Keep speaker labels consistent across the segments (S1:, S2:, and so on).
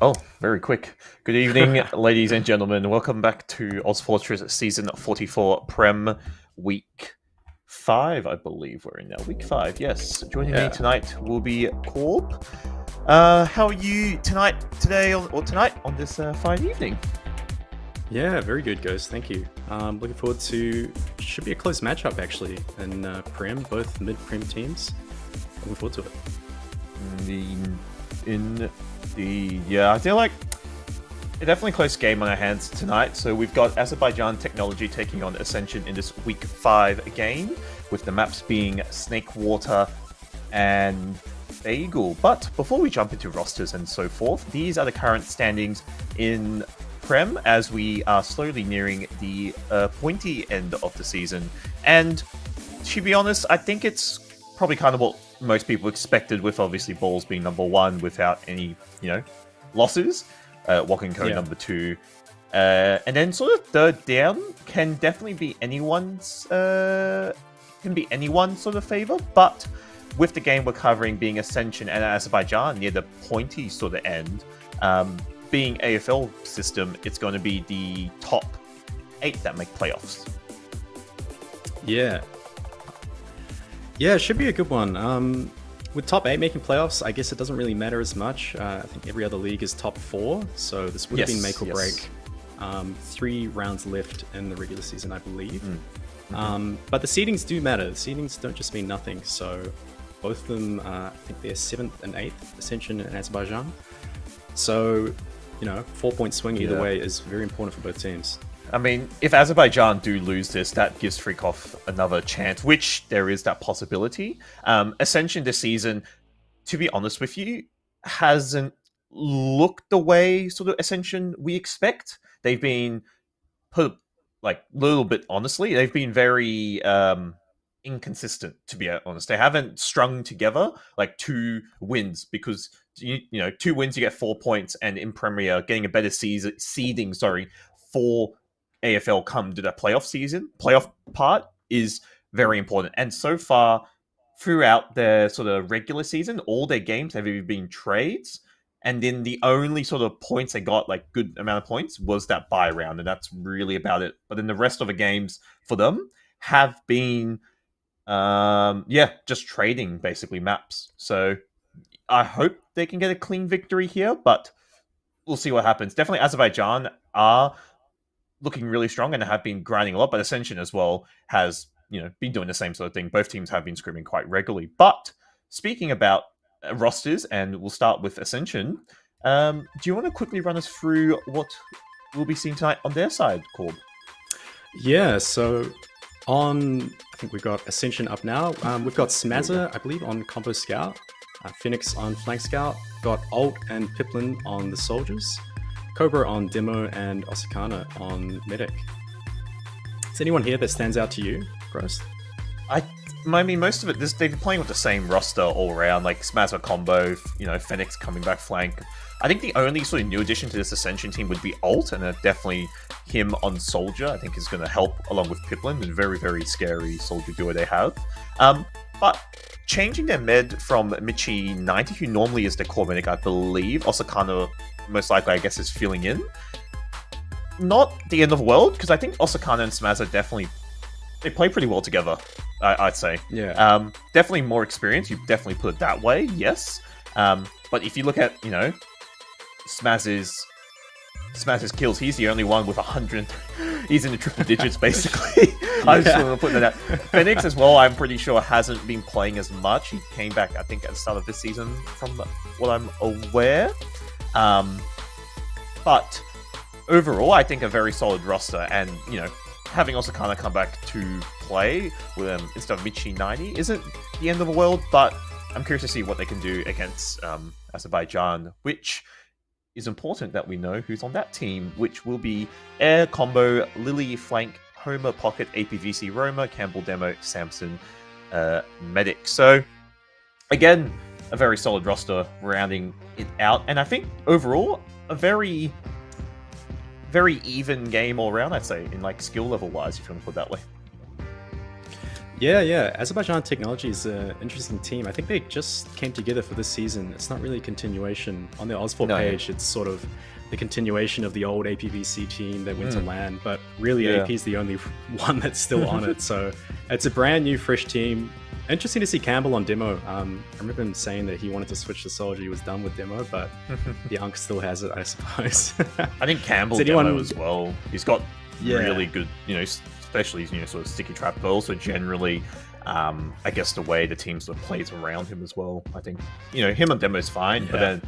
S1: Oh, very quick. Good evening, ladies and gentlemen. Welcome back to ozfortress Season 44 Prem Week 5, I believe we're in now. Week 5, yes. Joining me tonight will be Corb. How are you today, or tonight, on this fine evening?
S2: Yeah, very good, guys. Thank you. Looking forward to... Should be a close matchup, actually, in Prem, both mid-Prem teams. Looking forward to it.
S1: Yeah, I feel like a definitely close game on our hands tonight. So we've got Azerbaijan Technology taking on Ascension in this Week 5 game, with the maps being Snake Water and Bagel. But before we jump into rosters and so forth, these are the current standings in Prem as we are slowly nearing the pointy end of the season. And to be honest, I think it's probably kind of what most people expected, with obviously Balls being number 1 without any, losses. Wakenko number 2. And then sort of third down can definitely be anyone's sort of favor, but with the game we're covering being Ascension and Azerbaijan near the pointy sort of end, being AFL system, it's going to be the top 8 that make playoffs.
S2: Yeah, it should be a good one. With top 8 making playoffs, I guess it doesn't really matter as much. I think every other league is top 4, so this would have been make or break. 3 rounds left in the regular season, I believe. But the seedings do matter. The seedings don't just mean nothing. So both of them, I think they're 7th and 8th, Ascension and Azerbaijan. So, 4-point swing either way is very important for both teams.
S1: I mean, if Azerbaijan do lose this, that gives Freakoff another chance, which there is that possibility. Ascension this season, to be honest with you, hasn't looked the way sort of Ascension we expect. They've been put, like, a little bit honestly, they've been very inconsistent, to be honest. They haven't strung together like 2 wins, because 2 wins you get 4 points, and in Premier getting a better seeding for AFL come to that playoff part is very important. And so far throughout their sort of regular season, all their games have either been trades, and then the only sort of points they got, like good amount of points, was that bye round, and that's really about it. But then the rest of the games for them have been just trading basically maps. So I hope they can get a clean victory here, but we'll see what happens. Definitely Azerbaijan are looking really strong and have been grinding a lot, but Ascension as well has been doing the same sort of thing. Both teams have been scrimming quite regularly. But speaking about rosters, and we'll start with Ascension, do you want to quickly run us through what we'll be seeing tonight on their side, Corb?
S2: Yeah, so I think we've got Ascension up now. We've got Smazza, I believe, on Combo Scout, Phoenix on Flank Scout, got Alt and Piplin on the Soldiers, Cobra on Demo, and Osakana on Medic. Is anyone here that stands out to you, Gross?
S1: I mean, most of it, they've been playing with the same roster all around, like Smazza combo, Phoenix coming back flank. I think the only sort of new addition to this Ascension team would be Alt, and definitely him on Soldier, I think is going to help along with Piplin, and very, very scary Soldier duo they have. But changing their med from Mitchy 90, who normally is the core medic, I believe, Osakana most likely, I guess, is filling in. Not the end of the world, because I think Osakana and Smazza definitely, they play pretty well together, I'd say.
S2: Yeah.
S1: Definitely more experience, you definitely put it that way, yes. But if you look at, Smazza's kills, he's the only one with 100. He's in the triple digits, basically. I just want to put that out. Phoenix as well, I'm pretty sure, hasn't been playing as much. He came back, I think, at the start of this season, from what I'm aware. But overall, I think a very solid roster, and having Osakana come back to play with him instead of Michi 90 isn't the end of the world. But I'm curious to see what they can do against Azerbaijan, which is important that we know who's on that team, which will be Air Combo, Lily Flank, Homer Pocket, APVC Roma, Campbell Demo, Samson, Medic. So again, a very solid roster rounding it out, and I think overall a very, very even game all around, I'd say, in like skill level wise, if you want to put it that way.
S2: Yeah. Azerbaijan Technology is an interesting team. I think they just came together for this season. It's not really a continuation. On the ozfor page, it's sort of the continuation of the old APVC team that went to LAN, but really AP is the only one that's still on it. So it's a brand new, fresh team. Interesting to see Campbell on demo. I remember him saying that he wanted to switch to Soldier. He was done with demo, but the Unk still has it, I suppose.
S1: I think Campbell demo as well. He's got really good, especially sort of sticky trap, but also generally, I guess the way the team sort of plays around him as well. I think him on demo is fine, but then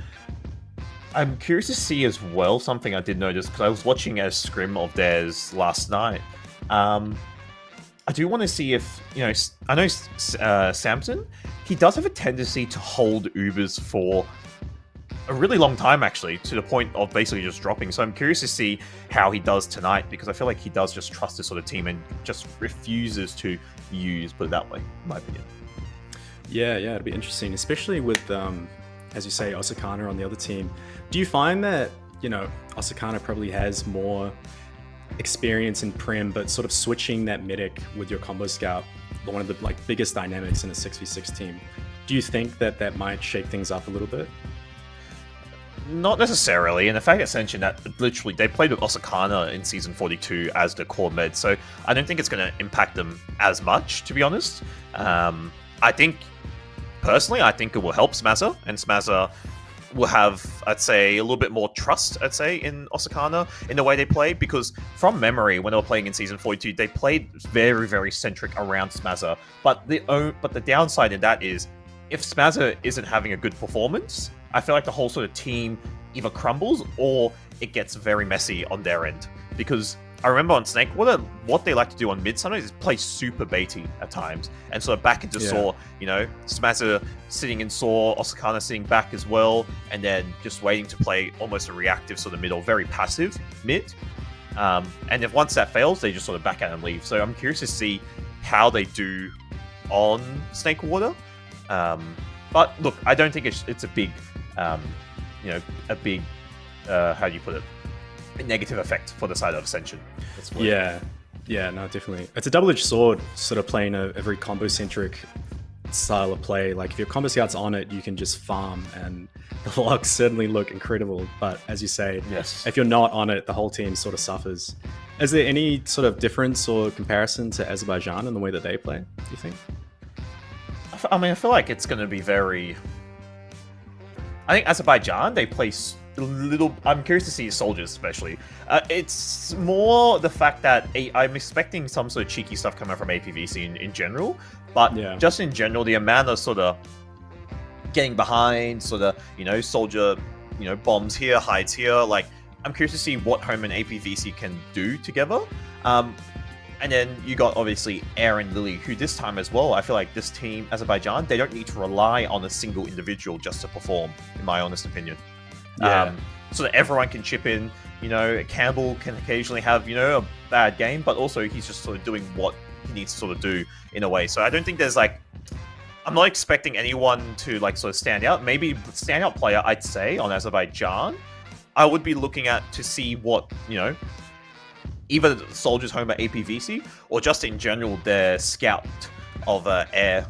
S1: I'm curious to see as well something I did notice because I was watching a scrim of theirs last night. I do want to see if, I know Samson, he does have a tendency to hold Ubers for a really long time, actually, to the point of basically just dropping. So I'm curious to see how he does tonight, because I feel like he does just trust this sort of team and just refuses to use, put it that way, in my opinion.
S2: Yeah, it'd be interesting, especially with, as you say, Osakana on the other team. Do you find that, Osakana probably has more experience in Prim, but sort of switching that medic with your combo scout, one of the biggest dynamics in a 6v6 team. Do you think that might shake things up a little bit?
S1: Not necessarily, and the fact that Ascension, that literally they played with Osakana in season 42 as the core med, so I don't think it's going to impact them as much, to be honest. I think it will help Smazza, and Smazza will have, I'd say, a little bit more trust, in Osakana in the way they play, because from memory, when they were playing in Season 42, they played very, very centric around Smazza, but the downside in that is, if Smazza isn't having a good performance, I feel like the whole sort of team either crumbles or it gets very messy on their end, because I remember on Snake, what they like to do on mid sometimes is play super baity at times, and sort of back into Saw, Smazza sitting in Saw, Osakana sitting back as well, and then just waiting to play almost a reactive sort of mid, or very passive mid. And if once that fails, they just sort of back out and leave. So I'm curious to see how they do on Snake Water. But look, I don't think it's a big, how do you put it? A negative effect for the side of Ascension.
S2: Yeah, no, definitely. It's a double-edged sword, sort of playing a very combo-centric style of play. Like, if your combo scout's on it, you can just farm, and the logs certainly look incredible. But as you say, if you're not on it, the whole team sort of suffers. Is there any sort of difference or comparison to Azerbaijan in the way that they play, do you think?
S1: I feel like it's going to be very... I think Azerbaijan, they play little. I'm curious to see soldiers, especially. It's more the fact that I'm expecting some sort of cheeky stuff coming from APVC in general, but just in general, the amount of sort of getting behind, sort of soldier, bombs here, hides here. Like, I'm curious to see what Home and APVC can do together. And then you got obviously Air and Lily, who this time as well, I feel like this team, Azerbaijan, they don't need to rely on a single individual just to perform, in my honest opinion. So that everyone can chip in. Campbell can occasionally have, a bad game, but also he's just sort of doing what he needs to sort of do in a way. So I don't think there's I'm not expecting anyone to sort of stand out. Maybe standout player, I'd say, on Azerbaijan, I would be looking at to see what, either the Soldiers Home at APVC or just in general their scout of Air,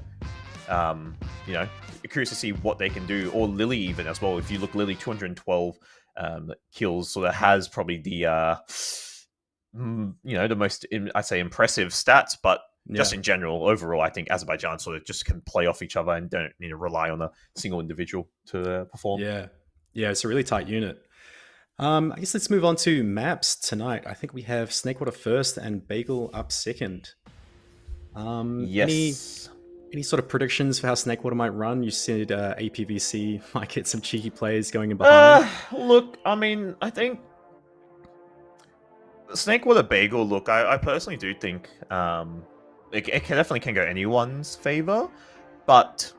S1: curious to see what they can do, or Lily even as well. If you look, Lily 212 kills, so that has probably the the most I'd say impressive stats, but just in general, overall, I think Azerbaijan sort of just can play off each other and don't need to rely on a single individual to perform.
S2: Yeah, it's a really tight unit. I guess let's move on to maps tonight. I think we have Snakewater first and Bagel up second.
S1: Yes.
S2: Any sort of predictions for how Snakewater might run? You said APVC might get some cheeky plays going in behind.
S1: Look, I think Snakewater Bagel, look, I personally do think it definitely can go anyone's favor, but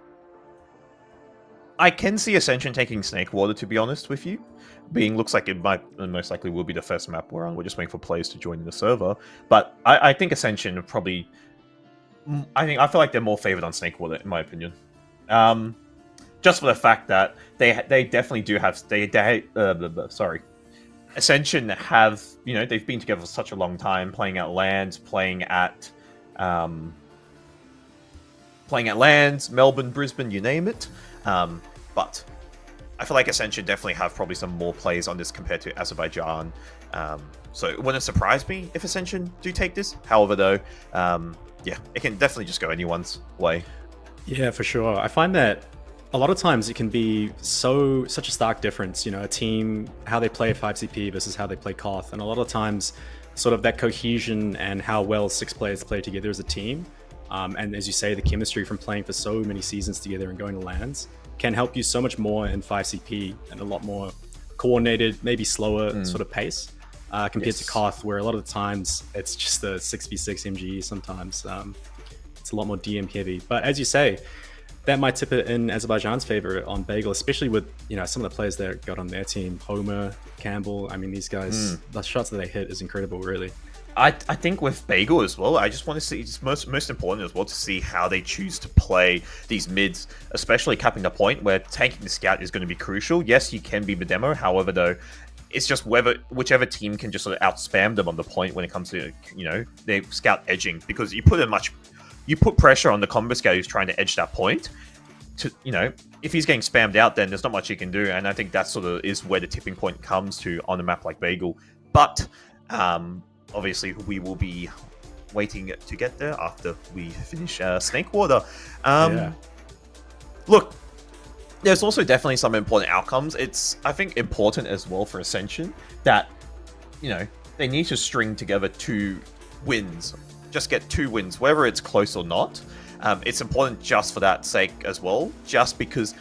S1: I can see Ascension taking Snakewater, to be honest with you. Looks like it might most likely will be the first map we're on. We're just waiting for players to join the server. But I think Ascension probably... I feel like they're more favored on Snakewater, in my opinion. Just for the fact that they definitely do have... Ascension have... they've been together for such a long time, playing at LANs, playing at... playing at lands, Melbourne, Brisbane, you name it. But I feel like Ascension definitely have probably some more plays on this compared to Azerbaijan. So it wouldn't surprise me if Ascension do take this. However, though, yeah, it can definitely just go anyone's way.
S2: Yeah, for sure. I find that a lot of times it can be such a stark difference, you know, a team, how they play 5CP versus how they play Koth. And a lot of times sort of that cohesion and how well 6 players play together as a team. And as you say, the chemistry from playing for so many seasons together and going to lands can help you so much more in 5CP and a lot more coordinated, maybe slower sort of pace compared to Koth, where a lot of the times it's just a 6v6 MGE sometimes. It's a lot more DM heavy. But as you say, that might tip it in Azerbaijan's favor on Bagel, especially with, you know, some of the players that got on their team, Homer, Campbell. I mean, these guys, the shots that they hit is incredible, really.
S1: I think with Bagel as well, I just want to see, it's most important as well to see how they choose to play these mids, especially capping the point where tanking the scout is going to be crucial. Yes, you can be the demo, however, though, it's just whichever team can just sort of outspam them on the point when it comes to, you know, their scout edging, because you put pressure on the combo scout who's trying to edge that point. To, you know, if he's getting spammed out, then there's not much he can do, and I think that sort of is where the tipping point comes to on a map like Bagel. But obviously, we will be waiting to get there after we finish Snake Water. Look, there's also definitely some important outcomes. It's, I think, important as well for Ascension that, you know, they need to string together 2 wins. Just get 2 wins, whether it's close or not. It's important just for that sake as well, just because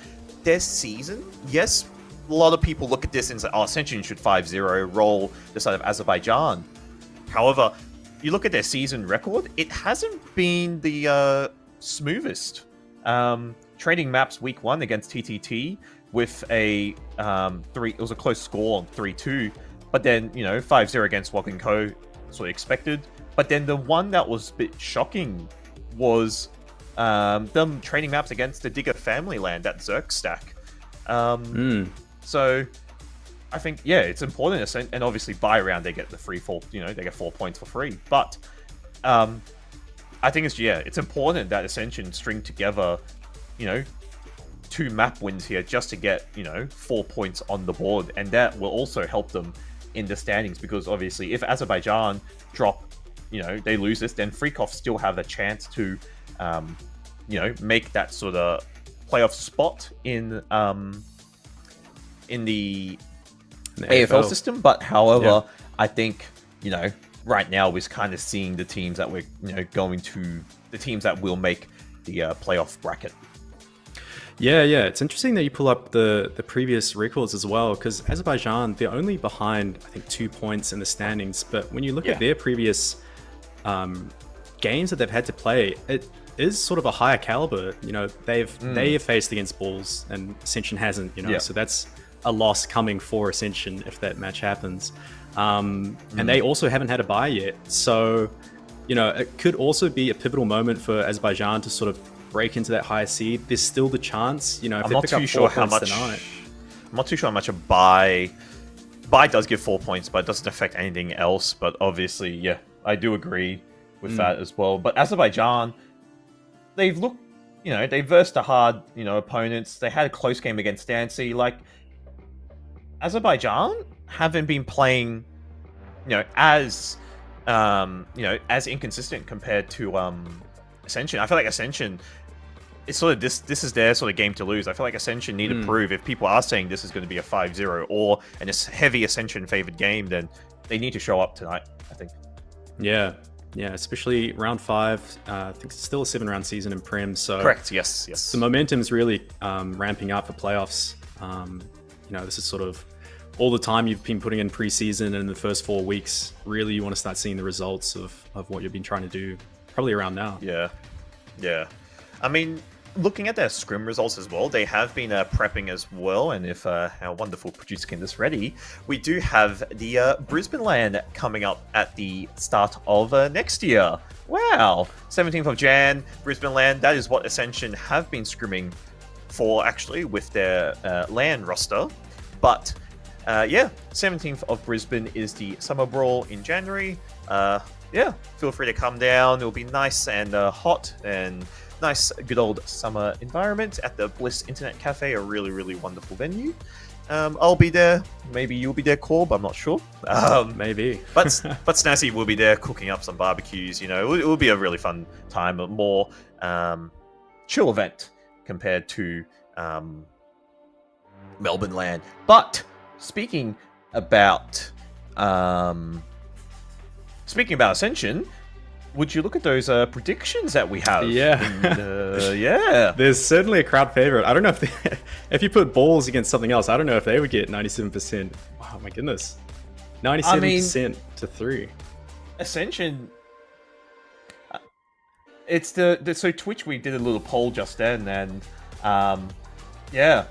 S1: their season, yes, a lot of people look at this and say, oh, Ascension should 5-0 roll the side of Azerbaijan. However, you look at their season record, it hasn't been the smoothest. Trading maps week 1 against TTT with a it was a close score on 3-2, but then, you know, 5-0 against Wog & Co, sort of expected. But then the one that was a bit shocking was them trading maps against the Digger family land at Zerk stack. So I think, yeah, it's important, and obviously buy round they get the free 4, you know, they get 4 points for free. But I think it's important that Ascension string together, you know, 2 map wins here just to get, you know, 4 points on the board, and that will also help them in the standings, because obviously if Azerbaijan drop, you know, they lose this, then Freakov still have the chance to, you know, make that sort of playoff spot in the AFL system. But however, I think, you know, right now we're kind of seeing the teams that we're, you know, the teams that will make the playoff bracket.
S2: Yeah, it's interesting that you pull up the previous records as well, because Azerbaijan, they're only behind, I think, 2 points in the standings. But when you look at their previous games that they've had to play, it is sort of a higher caliber. You know, they have faced against Bulls, and Ascension hasn't. You know, so that's a loss coming for Ascension if that match happens. And they also haven't had a bye yet, so you know, it could also be a pivotal moment for Azerbaijan to sort of break into that higher seed. There's still the chance, you know, if
S1: I'm
S2: they
S1: not
S2: pick
S1: too
S2: up
S1: sure
S2: 4
S1: how
S2: points
S1: much.
S2: tonight.
S1: I'm not too sure how much a bye does give 4 points, but it doesn't affect anything else. But obviously, yeah, I do agree with that as well. But Azerbaijan, they've looked, you know, they versed the hard, you know, opponents. They had a close game against Stancy. Like, Azerbaijan haven't been playing, you know, as inconsistent compared to Ascension. I feel like Ascension, it's sort of this is their sort of game to lose. I feel like Ascension need to prove, if people are saying this is going to be a 5-0 or a heavy Ascension favored game, then they need to show up tonight, I think.
S2: Yeah, especially round 5. I think it's still a 7-round season in Prem, so
S1: correct. Yes.
S2: The momentum is really ramping up for playoffs. You know, this is sort of all the time you've been putting in preseason, and in the first 4 weeks, really you want to start seeing the results of what you've been trying to do probably around now.
S1: Yeah. I mean, looking at their scrim results as well, they have been prepping as well, and if our wonderful producer can this ready, we do have the Brisbane land coming up at the start of next year. Wow! 17th of Jan, Brisbane land, that is what Ascension have been scrimming for, actually, with their land roster. But, 17th of Brisbane is the Summer Brawl in January. Feel free to come down. It'll be nice and hot, and nice, good old summer environment at the Bliss Internet Cafe, a really, really wonderful venue. I'll be there. Maybe you'll be there, Corb. I'm not sure.
S2: Maybe.
S1: but Snazzy will be there cooking up some barbecues. You know, it will be a really fun time, a more chill event compared to Melbourne Land. But speaking about Ascension, would you look at those predictions that we have?
S2: Yeah.
S1: Yeah.
S2: There's certainly a crowd favorite. I don't know if if you put balls against something else, I don't know if they would get 97%. Wow, my goodness. 97% to 3.
S1: Ascension. It's so Twitch, we did a little poll just then, and yeah,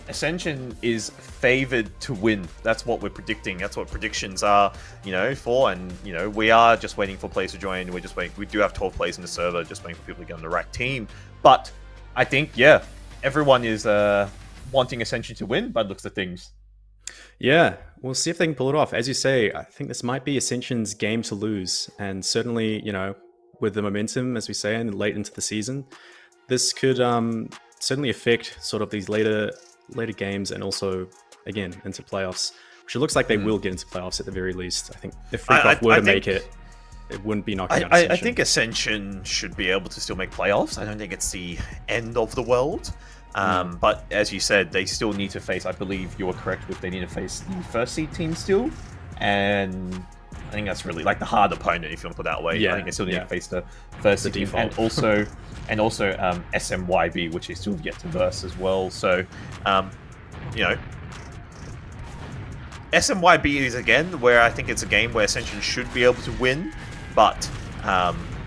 S1: Ascension is favored to win. That's what we're predicting. That's what predictions are, you know, for. And, you know, we are just waiting for players to join. We're just waiting. We do have 12 players in the server, just waiting for people to get on the right team. But I think, yeah, everyone is wanting Ascension to win by the looks of things.
S2: Yeah, we'll see if they can pull it off. As you say, I think this might be Ascension's game to lose. And certainly, you know, with the momentum, as we say, and late into the season, this could certainly affect sort of these later games, and also again into playoffs, which it looks like they will get into playoffs at the very least. I think if Freakoff were to make it, it wouldn't be knocking out Ascension.
S1: I think Ascension should be able to still make playoffs. I don't think it's the end of the world. But as you said, they still need to face, I believe you were correct with, they need to face the first seed team still, and I think that's really like the hard opponent, if you want to put it that way. I think they still need to face the first seed team, and also SMYB, which they still have yet to verse as well. So, you know, SMYB is again where I think it's a game where Ascension should be able to win, but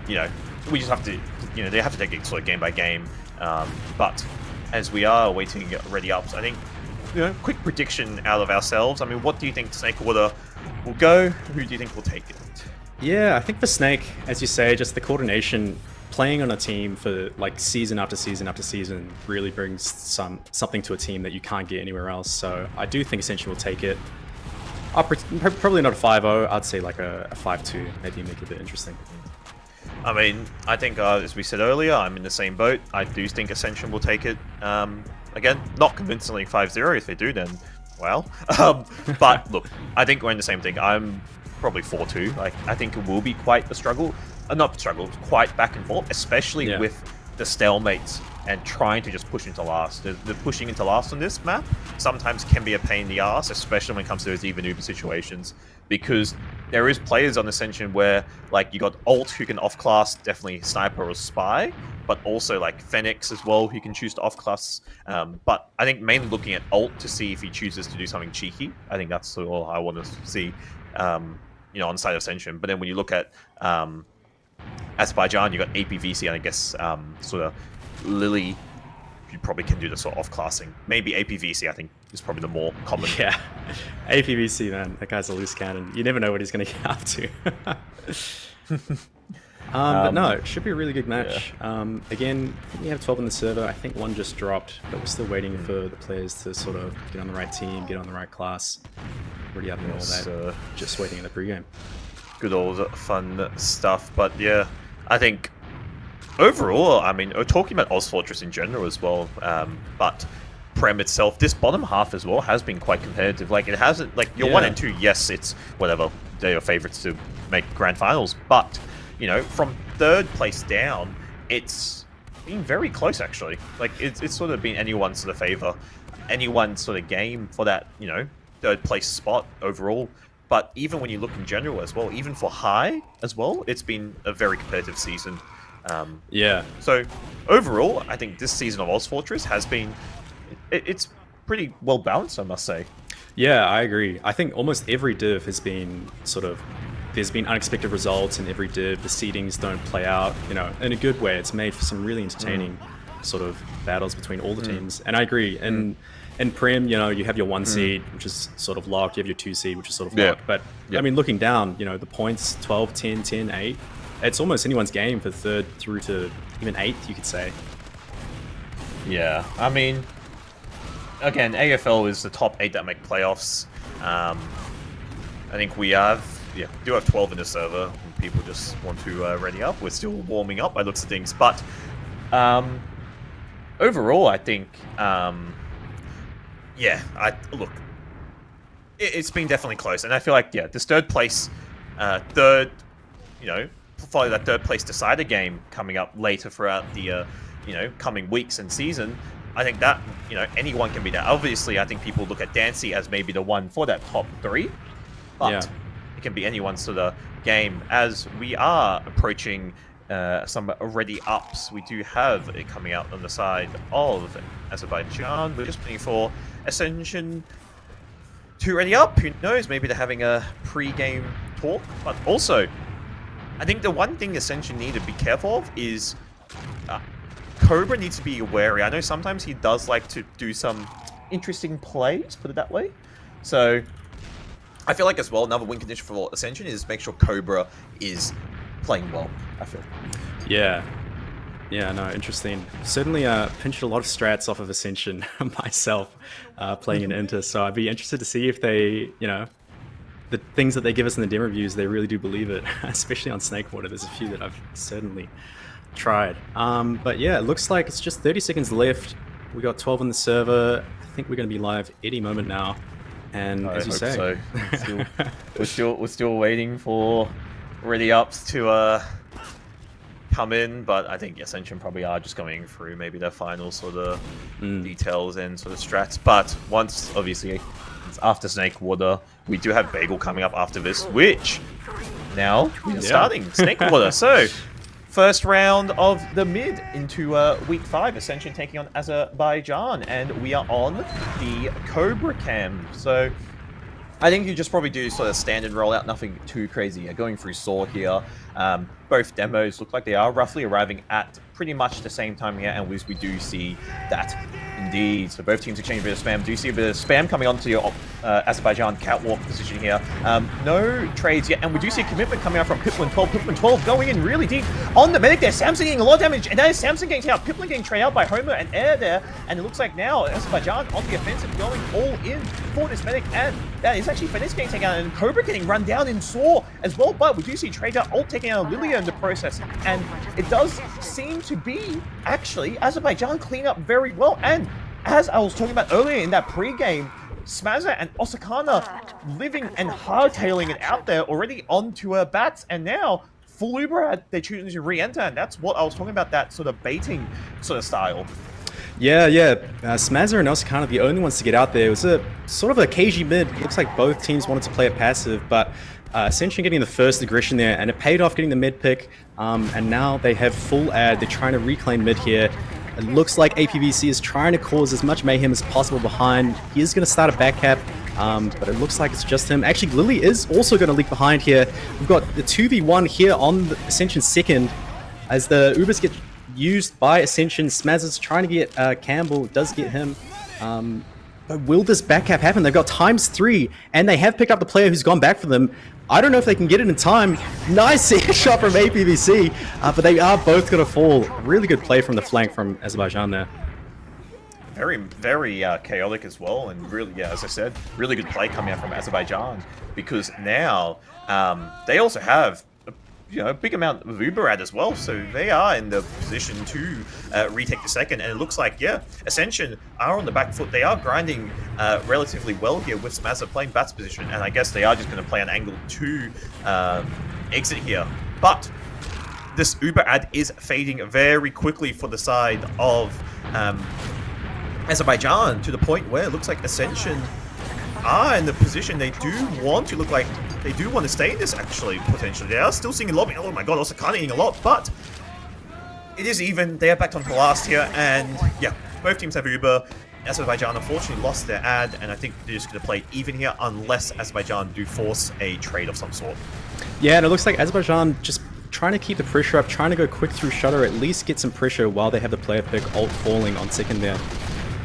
S1: you know, we just have to, you know, they have to take it sort of game by game. But as we are waiting to get ready up, so I think, you know, quick prediction out of ourselves. I mean, what do you think Snakewater will go? Who do you think will take it?
S2: Yeah, I think for Snake, as you say, just the coordination, playing on a team for like season after season after season really brings something to a team that you can't get anywhere else. So I do think Ascension will take it. Probably not a 5-0. I'd say like a 5-2, maybe make it a bit interesting.
S1: I mean, I think, as we said earlier, I'm in the same boat. I do think Ascension will take it. Again, not convincingly 5-0. If they do, then, well. But, look, I think we're in the same thing. I'm probably 4-2. Like, I think it will be quite a struggle. Not struggle, quite back and forth, especially with the stalemates and trying to just push into last. The pushing into last on this map sometimes can be a pain in the ass, especially when it comes to those even-uber situations, because there is players on Ascension where, like, you got Alt who can off-class definitely Sniper or Spy, but also, like, Phoenix as well who can choose to off-class. But I think mainly looking at Alt to see if he chooses to do something cheeky. I think that's all I want to see, you know, on the side of Ascension. But then when you look at Azerbaijan, you got APVC, and I guess sort of Lily, you probably can do the sort of off-classing. Maybe APVC, I think, is probably the more common.
S2: Yeah, APVC, man, that guy's a loose cannon. You never know what he's going to get up to. But no, it should be a really good match. Again, we have 12 in the server. I think one just dropped, but we're still waiting for the players to sort of get on the right team, get on the right class. Already up and all that. Just waiting in the pregame.
S1: Good old fun stuff. But yeah, I think overall, I mean, we're talking about ozfortress in general as well, but Prem itself, this bottom half as well has been quite competitive. Like, it hasn't, like, your 1 and 2, yes, it's whatever, they're your favorites to make grand finals, but, you know, from 3rd place down, it's been very close, actually. Like, it's sort of been anyone's sort of favor, anyone's sort of game for that, you know, 3rd place spot overall. But even when you look in general as well, even for high as well, it's been a very competitive season. So overall, I think this season of ozfortress has been, it's pretty well balanced, I must say.
S2: Yeah, I agree. I think almost every div has been sort of, there's been unexpected results in every div. The seedings don't play out, you know, in a good way. It's made for some really entertaining sort of battles between all the teams. And I agree. And in Prem, you know, you have your 1 seed, which is sort of locked. You have your 2 seed, which is sort of locked. But I mean, looking down, you know, the points 12, 10, 10, 8. It's almost anyone's game for 3rd through to even 8th, you could say.
S1: Yeah, I mean, again, AFL is the top 8 that make playoffs. I think we do have 12 in the server. People just want to ready up. We're still warming up by looks of things, but Overall, I think, look, it's been definitely close, and I feel like, this third place, follow that third place decider game coming up later throughout the, coming weeks and season. I think that, anyone can be that. Obviously, I think people look at Dancy as maybe the one for that top 3, but it can be anyone's sort of game. As we are approaching some already ups, we do have it coming out on the side of Azerbaijan. We're just waiting for Ascension to ready up. Who knows? Maybe they're having a pre-game talk. But also, I think the one thing Ascension need to be careful of is Cobra needs to be wary. I know sometimes he does like to do some interesting plays, put it that way. So I feel like as well, another win condition for Ascension is make sure Cobra is playing well, I feel.
S2: Yeah, no, interesting. Certainly pinched a lot of strats off of Ascension myself playing in Inter, so I'd be interested to see if they, the things that they give us in the demo reviews, they really do believe it, especially on Snakewater. There's a few that I've certainly tried. But yeah, it looks like it's just 30 seconds left. We got 12 on the server. I think we're going to be live any moment now. And as you say,
S1: so. we're still waiting for ready ups to come in, but I think Ascension probably are just going through maybe their final sort of details and sort of strats. But once, obviously, it's after Snakewater, we do have Bagel coming up after this, which now we are starting Snakewater. So first round of the mid into week 5, Ascension taking on Azerbaijan, and we are on the Cobra cam. So I think you just probably do sort of standard rollout, nothing too crazy. Going through Saw here. Both demos look like they are roughly arriving at pretty much the same time here, and we do see that indeed. So both teams exchange a bit of spam. Do you see a bit of spam coming onto your Azerbaijan catwalk position here? No trades yet, and we do see a commitment coming out from Piplin 12. Piplin 12 going in really deep on the medic there. Samson getting a lot of damage, and that is Samson getting taken out. Piplin getting traded out by Homer and Air there, and it looks like now Azerbaijan on the offensive going all in for this medic, and that is actually Finesse getting taken out, and Cobra getting run down in Saw as well, but we do see trade out ult taking out Lilia in the process, and it does seem to be actually Azerbaijan cleaning up very well. And as I was talking about earlier in that pre-game, Smazza and Osakana living and hardtailing it out there already onto her bats, and now full Uber they're choosing to re-enter, and that's what I was talking about, that sort of baiting sort of style.
S2: Yeah. Smazza and Osakana are the only ones to get out there. It was a sort of a cagey mid. It looks like both teams wanted to play it passive, but Ascension getting the first aggression there, and it paid off getting the mid pick, and now they have full ad. They're trying to reclaim mid here. It looks like APVC is trying to cause as much mayhem as possible behind. He is going to start a back cap, but it looks like it's just him. Actually, Lily is also going to leak behind here. We've got the 2v1 here on the Ascension second, as the Ubers get used by Ascension. Smazza's trying to get Campbell, does get him. But will this back cap happen? They've got ×3, and they have picked up the player who's gone back for them. I don't know if they can get it in time. Nice shot from APVC, but they are both going to fall. Really good play from the flank from Azerbaijan there.
S1: Very, very chaotic as well, and really, as I said, really good play coming out from Azerbaijan, because now they also have a big amount of Uberad as well, so they are in the position to retake the second, and it looks like, Ascension are on the back foot. They are grinding relatively well here with Smazza playing Bat's position, and I guess they are just going to play an angle to exit here. But this Uberad is fading very quickly for the side of Azerbaijan, to the point where it looks like Ascension are in the position they do want to look like they do want to stay in this, actually, potentially. They are still seeing a lot. Oh my god, also kind of eating a lot, but it is even. They are back on to last here, and both teams have Uber. Azerbaijan unfortunately lost their ad, and I think they're just going to play even here unless Azerbaijan do force a trade of some sort. Yeah,
S2: and it looks like Azerbaijan just trying to keep the pressure up, trying to go quick through Shutter, at least get some pressure while they have the player pick ult falling on second there.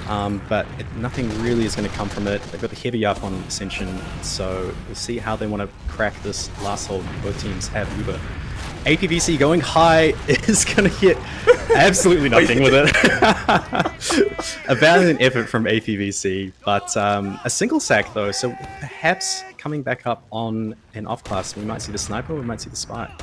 S2: But nothing really is going to come from it. They've got the heavy up on Ascension, so we'll see how they want to crack this last hold. Both teams have Uber. APVC going high is going to get absolutely nothing with it. A valiant effort from APVC, but a single sack though, so perhaps coming back up on an off class, we might see the sniper, we might see the spy.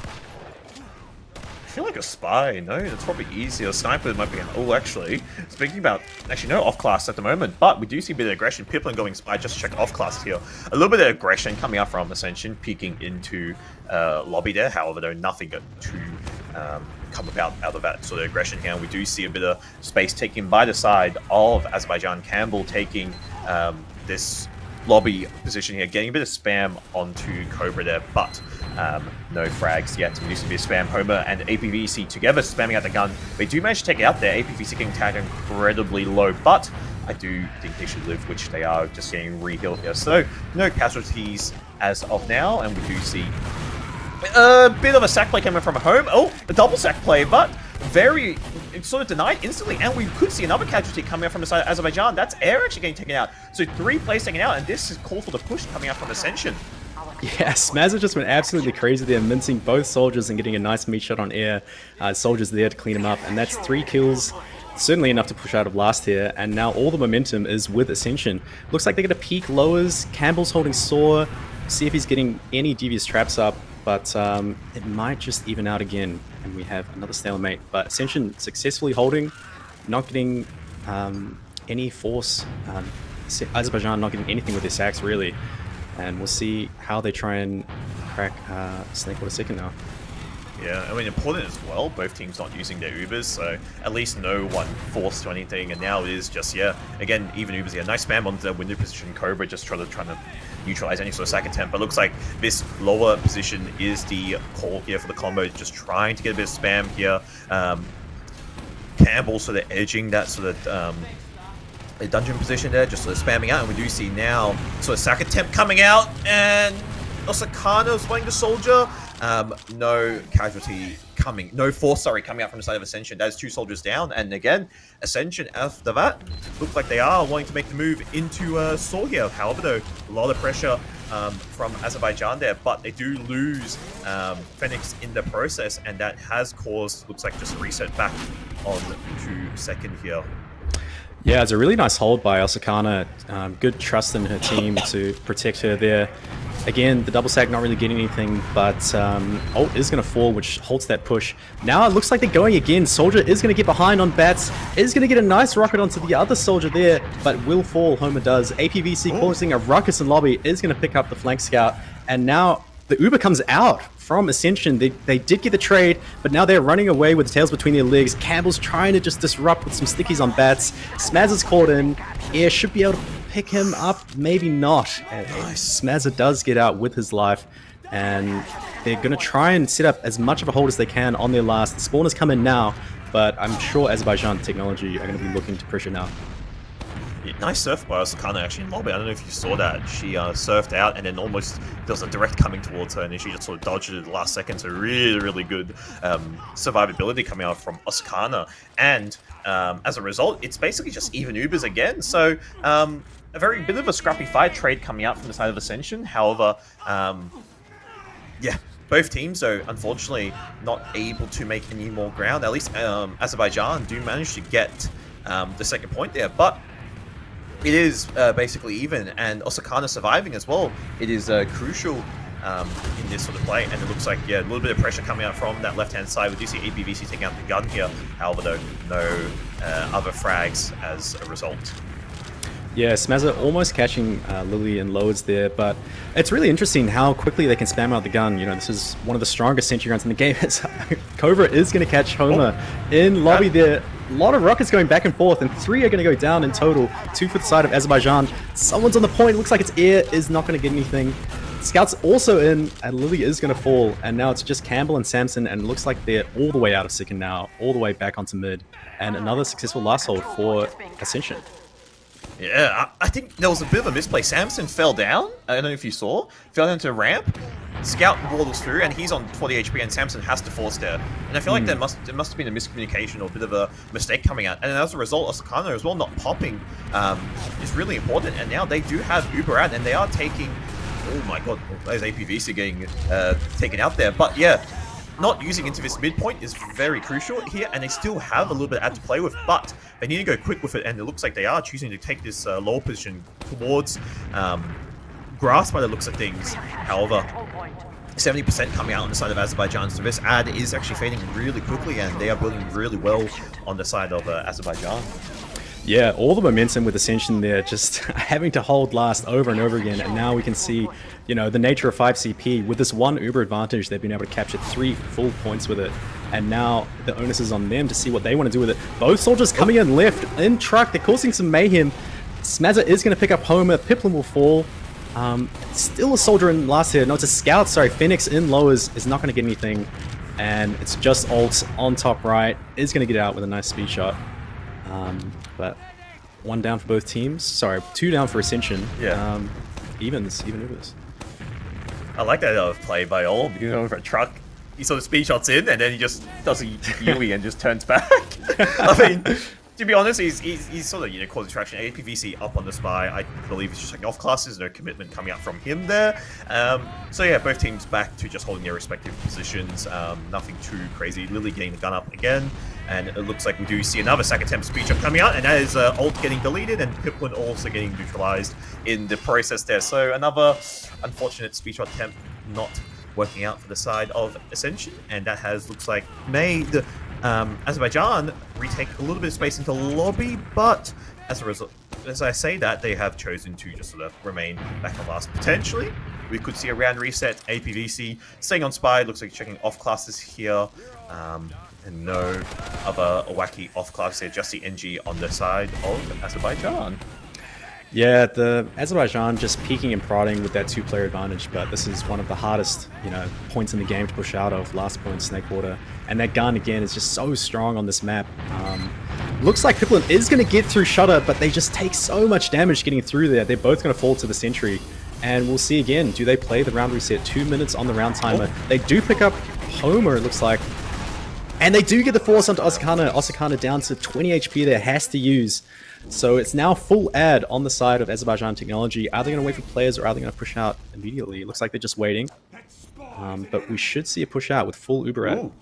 S1: feel like a spy. No, it's probably easier. Sniper might be. Oh, actually, speaking about no off class at the moment, but we do see a bit of aggression. Pippin going spy. Just check off class here. A little bit of aggression coming out from Ascension, peeking into lobby there. However, though, nothing to come about out of that sort of aggression here. We do see a bit of space taken by the side of Azerbaijan. Campbell taking this lobby position here, getting a bit of spam onto Cobra there, but no frags yet. We used to be a spam. Homer and APVC together spamming out the gun. They do manage to take it out there. APVC getting tagged incredibly low, but I do think they should live, which they are, just getting re-healed here. So no casualties as of now, and we do see a bit of a sack play coming from home. Oh, a double sack play, but very sort of denied instantly, and we could see another casualty coming out from the side of Azerbaijan. That's Air actually getting taken out. So 3 plays taken out, and this is called for the push coming out from Ascension.
S2: Yeah, Smazza just went absolutely crazy there, mincing both soldiers and getting a nice meat shot on Air. Soldiers there to clean him up, and that's 3 kills. Certainly enough to push out of last here, and now all the momentum is with Ascension. Looks like they're going to peek lowers. Campbell's holding Saw, see if he's getting any devious traps up, but it might just even out again, and we have another stalemate. But Ascension successfully holding, not getting any force. Azerbaijan not getting anything with their sacks, really. And we'll see how they try and crack Snakewater second now.
S1: Yeah, I mean, important as well, both teams not using their Ubers, so at least no one forced to anything, and now it is just, yeah, again, even Ubers here. Nice spam onto the window position. Cobra just trying to neutralize any sort of sack attempt, but looks like this lower position is the call here for the combo, just trying to get a bit of spam here. Campbell sort of edging that sort of a dungeon position there, just sort of spamming out, and we do see now sort of sack attempt coming out, and Osakana spotting the soldier. No casualty coming, no force, sorry, coming out from the side of Ascension. That is 2 soldiers down, and again, Ascension after that look like they are wanting to make the move into Saw here. However, though, a lot of pressure from Azerbaijan there, but they do lose Phoenix in the process, and that has caused, looks like, just a reset back on to second here.
S2: Yeah, it's a really nice hold by Osakana. Good trust in her team to protect her there. Again, the double sack not really getting anything, but ult is going to fall, which halts that push. Now it looks like they're going again. Soldier is going to get behind on Bats. Is going to get a nice rocket onto the other soldier there, but will fall. Homer does. APVC causing a ruckus in lobby is going to pick up the flank scout. And now the Uber comes out from Ascension. They did get the trade, but now they're running away with the tails between their legs. Campbell's trying to just disrupt with some stickies on Bats. Smaz is caught in. Air should be able to pick him up, maybe not. Nice. Smazza does get out with his life, and they're going to try and set up as much of a hold as they can on their last. The spawners come in now, but I'm sure Azerbaijan technology are going to be looking to pressure now.
S1: Yeah, nice surf by Osakana actually in lobby. I don't know if you saw that. She surfed out, and then almost there was a direct coming towards her, and then she just sort of dodged it at the last second. So really, really good survivability coming out from Osakana. And as a result, it's basically just even Ubers again. So a very bit of a scrappy fight trade coming out from the side of Ascension. However, yeah, both teams, though, unfortunately, not able to make any more ground. At least Azerbaijan do manage to get the second point there, but it is basically even, and Osakana surviving as well. It is crucial in this sort of play, and it looks like, yeah, a little bit of pressure coming out from that left-hand side. We do see APVC taking out the gun here. However, though, no other frags as a result.
S2: Yeah, Smazza almost catching Lily and Loads there, but it's really interesting how quickly they can spam out the gun. You know, this is one of the strongest sentry guns in the game. Cobra is going to catch Homer in lobby there. A lot of rockets going back and forth, and 3 are going to go down in total. 2 for the side of Azerbaijan. Someone's on the point. Looks like it's Air is not going to get anything. Scout's also in, and Lily is going to fall. And now it's just Campbell and Samson, and it looks like they're all the way out of second now, all the way back onto mid. And another successful last hold for Ascension.
S1: Yeah, I think there was a bit of a misplay. Samson fell down. I don't know if you saw. Fell down to a ramp. Scout waddles through, and he's on 40 HP, and Samson has to force there. And I feel like there must have been a miscommunication or a bit of a mistake coming out. And as a result, Osakana as well not popping is really important. And now they do have Uber out, and they are taking... Oh my god, there's APVC getting taken out there. But yeah, not using into this midpoint is very crucial here, and they still have a little bit to play with, but they need to go quick with it, and it looks like they are choosing to take this lower position towards grass by the looks of things. However, 70% coming out on the side of Azerbaijan. So this ad is actually fading really quickly, and they are building really well on the side of Azerbaijan.
S2: Yeah, all the momentum with Ascension there, just having to hold last over and over again, and now we can see, you know, the nature of 5 CP. With this one Uber advantage, they've been able to capture 3 full points with it, and now the onus is on them to see what they want to do with it. Both soldiers coming in left, in truck, they're causing some mayhem. Smazza is going to pick up Homer, Piplin will fall. Still a soldier in last here, no, it's a scout, sorry, Phoenix in lowers is not going to get anything, and it's just ult on top right, is going to get out with a nice speed shot. But 1 down for both teams. Sorry, 2 down for Ascension.
S1: Yeah.
S2: Even Ubers.
S1: I like that play by Ol. You know, for a truck, he sort of speed shots in, and then he just does a Yui and just turns back. I mean, to be honest, he's sort of, you know, causing traction. APVC up on the spy. I believe he's just checking off classes. No commitment coming out from him there. So yeah, both teams back to just holding their respective positions. Nothing too crazy. Lily getting the gun up again. And it looks like we do see another second attempt speed shot coming out, and that is ult getting deleted, and Piplin also getting neutralized in the process there. So another unfortunate speed shot attempt not working out for the side of Ascension, and that has, looks like, made Azerbaijan retake a little bit of space into lobby, but as a result, as I say that, they have chosen to just sort of remain back on last. Potentially, we could see a round reset. APVC staying on spy, looks like checking off classes here. And no other wacky off class here, just the NG on the side of Azerbaijan.
S2: Yeah, the Azerbaijan just peeking and prodding with that 2-player advantage, but this is one of the hardest, you know, points in the game to push out of. Last point, Snake Water, and that gun again is just so strong on this map. Looks like Piplin is going to get through Shutter, but they just take so much damage getting through there. They're both going to fall to the sentry, and we'll see again. Do they play the round reset? 2 minutes on the round timer. They do pick up Homer, it looks like. And they do get the force onto Osakana. Osakana down to 20 HP there, has to use. So it's now full ad on the side of Azerbaijan Technology. Are they going to wait for players, or are they going to push out immediately? It looks like they're just waiting. But we should see a push out with full Uber ad.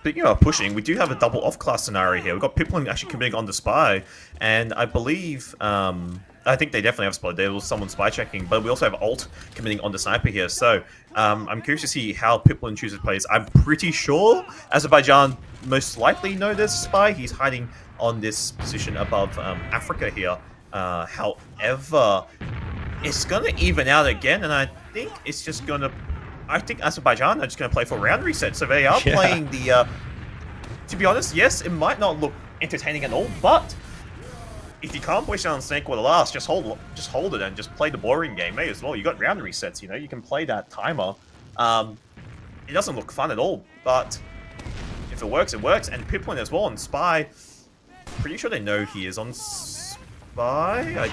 S1: Speaking of pushing, we do have a double off-class scenario here. We've got Piplin actually committing on the spy, and I believe... I think they definitely have spotted. There was someone spy checking, but we also have ult committing on the sniper here. So I'm curious to see how Piplin chooses plays. I'm pretty sure Azerbaijan most likely know this spy. He's hiding on this position above Africa here. However, it's going to even out again, and I think it's just going to... I think Azerbaijan are just going to play for round reset. So they are playing the... to be honest, yes, it might not look entertaining at all, but... if you can't push down Snake Water last, just hold it and just play the boring game. May as well. You got round resets, you know. You can play that timer. It doesn't look fun at all, but if it works, it works. And Piplin as well on spy. Pretty sure they know he is on spy. I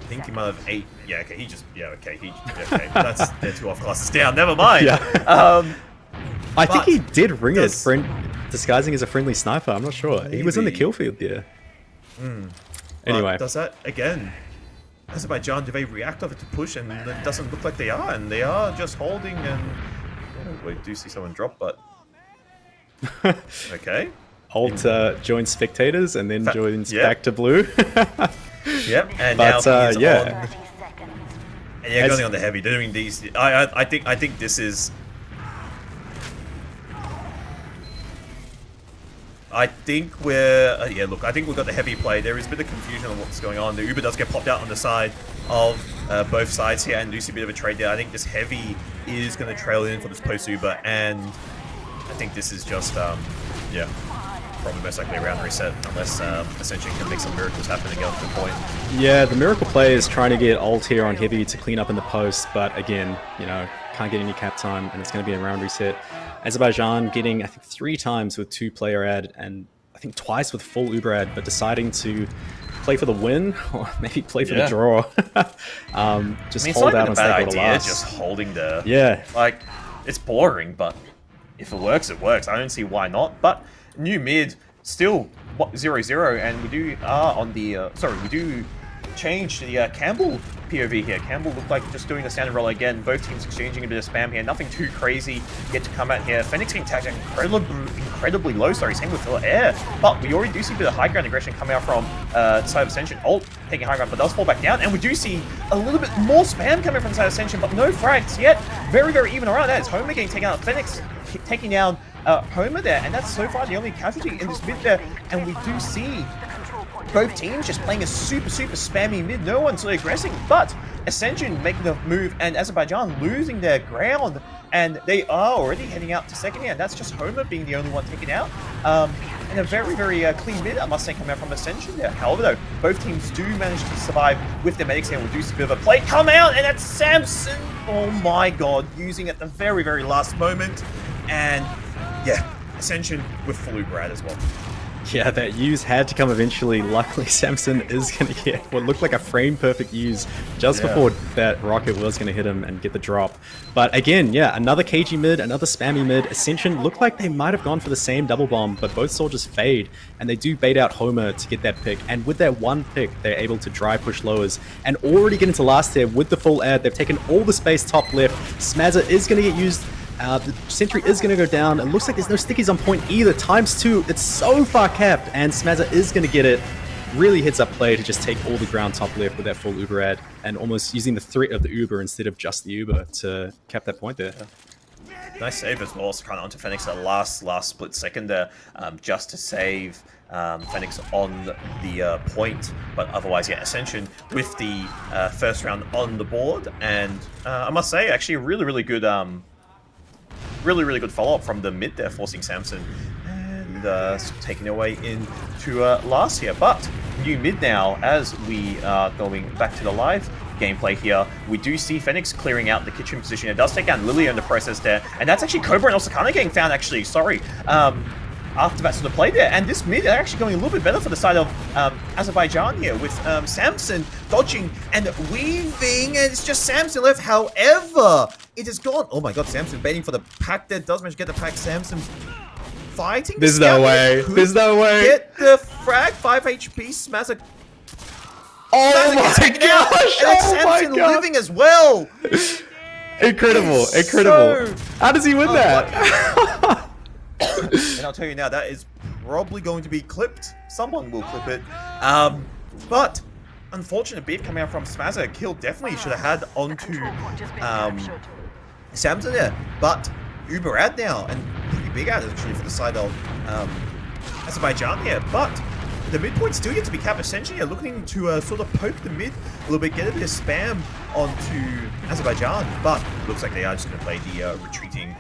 S1: think he might have 8. Yeah, okay. He just okay. Okay. That's they're 2 off classes down. Never mind.
S2: Yeah. I think he did ring it, disguising as a friendly sniper. I'm not sure. Maybe. He was in the kill field there. Anyway,
S1: does that again? Azerbaijan, do they react of it to push? And it doesn't look like they are, and they are just holding. And we do see someone drop, but okay.
S2: Ult joins spectators and then joins back to blue.
S1: Yep, and
S2: but,
S1: now he's
S2: yeah.
S1: on. And yeah, going on the heavy. They're doing these. I think this is. I think we're... look, I think we've got the heavy play. There is a bit of confusion on what's going on. The Uber does get popped out on the side of both sides here, and do see a bit of a trade there. I think this heavy is going to trail in for this post-Uber, and I think this is just, probably most likely around reset, unless Ascension can make some miracles happen and get up to the point.
S2: Yeah, the miracle play is trying to get ult here on heavy to clean up in the post, but again, you know, can't get any cap time, and it's going to be a round reset. Azerbaijan getting, I think, 3 times with 2-player ad, and I think twice with full Uber ad, but deciding to play for the win, or maybe play for the draw. Just hold out on Snake Water last.
S1: Just holding there.
S2: Yeah.
S1: Like, it's boring, but if it works, it works. I don't see why not. But new mid, still 0-0, and we do on the we do change to the Campbell POV here. Campbell looked like just doing the standard roll again. Both teams exchanging a bit of spam here. Nothing too crazy yet to come out here. Phoenix getting tagged incredibly low, sorry, same with Air. But we already do see a bit of high ground aggression coming out from the side of Ascension. Ult taking high ground, but does fall back down. And we do see a little bit more spam coming from the side of Ascension, but no frags yet. Very, very even around that. It's Homer getting taken out. Phoenix taking down Homer there. And that's so far the only casualty in this mid there. And we do see both teams just playing a super spammy mid. No one's really aggressing, but Ascension making the move and Azerbaijan losing their ground, and they are already heading out to second here. And that's just Homer being the only one taken out. And a very, very clean mid, I must say, coming out from Ascension there. However, though, both teams do manage to survive with their medics here. We'll do a bit of a play come out, and that's Samson. Oh my god, using at the very, very last moment. And yeah, Ascension with full Uberad as well.
S2: Yeah, that use had to come eventually. Luckily, Samson is going to get what looked like a frame-perfect use just before that rocket was going to hit him and get the drop. But again, yeah, another KG mid, another spammy mid. Ascension looked like they might have gone for the same double bomb, but both soldiers fade, and they do bait out Homer to get that pick. And with that one pick, they're able to dry push lowers and already get into last tier with the full ad. They've taken all the space top left. Smazza is going to get used. The sentry is going to go down. It looks like there's no stickies on point either. ×2. It's so far capped, and Smazza is going to get it. Really heads up play to just take all the ground top left with that full Uber ad, and almost using the threat of the Uber instead of just the Uber to cap that point there.
S1: Nice save as well. So kind of onto Phoenix at last split second there, just to save Phoenix on the point. But otherwise, yeah, Ascension with the first round on the board, and I must say, actually, a really good. Really good follow-up from the mid there, forcing Samson and taking away into last here. But new mid now, as we are going back to the live gameplay here, we do see Phoenix clearing out the kitchen position. It does take down Lilia in the process there, and that's actually Cobra and Osakana getting found, actually, sorry. After that sort of play there, and this mid are actually going a little bit better for the side of Azerbaijan here, with Samson dodging and weaving, and it's just Samson left. However, it is gone. Oh my god, Samson baiting for the pack there, does manage to get the pack. Samson fighting.
S2: There's no way. There's no way.
S1: Get the frag, 5 HP, Smazza.
S2: Oh my gosh!
S1: And it's Samson living as well.
S2: Incredible, incredible. How does he win that?
S1: And I'll tell you now, that is probably going to be clipped. Someone will clip it. But unfortunate beef coming out from Smazza. Kill definitely should have had onto Samson there. But Uber ad now, and pretty big ad actually for the side of Azerbaijan here. But the midpoint still yet to be capped. Ascension here looking to sort of poke the mid a little bit, get a bit of spam onto Azerbaijan. But looks like they are just going to play the retreating.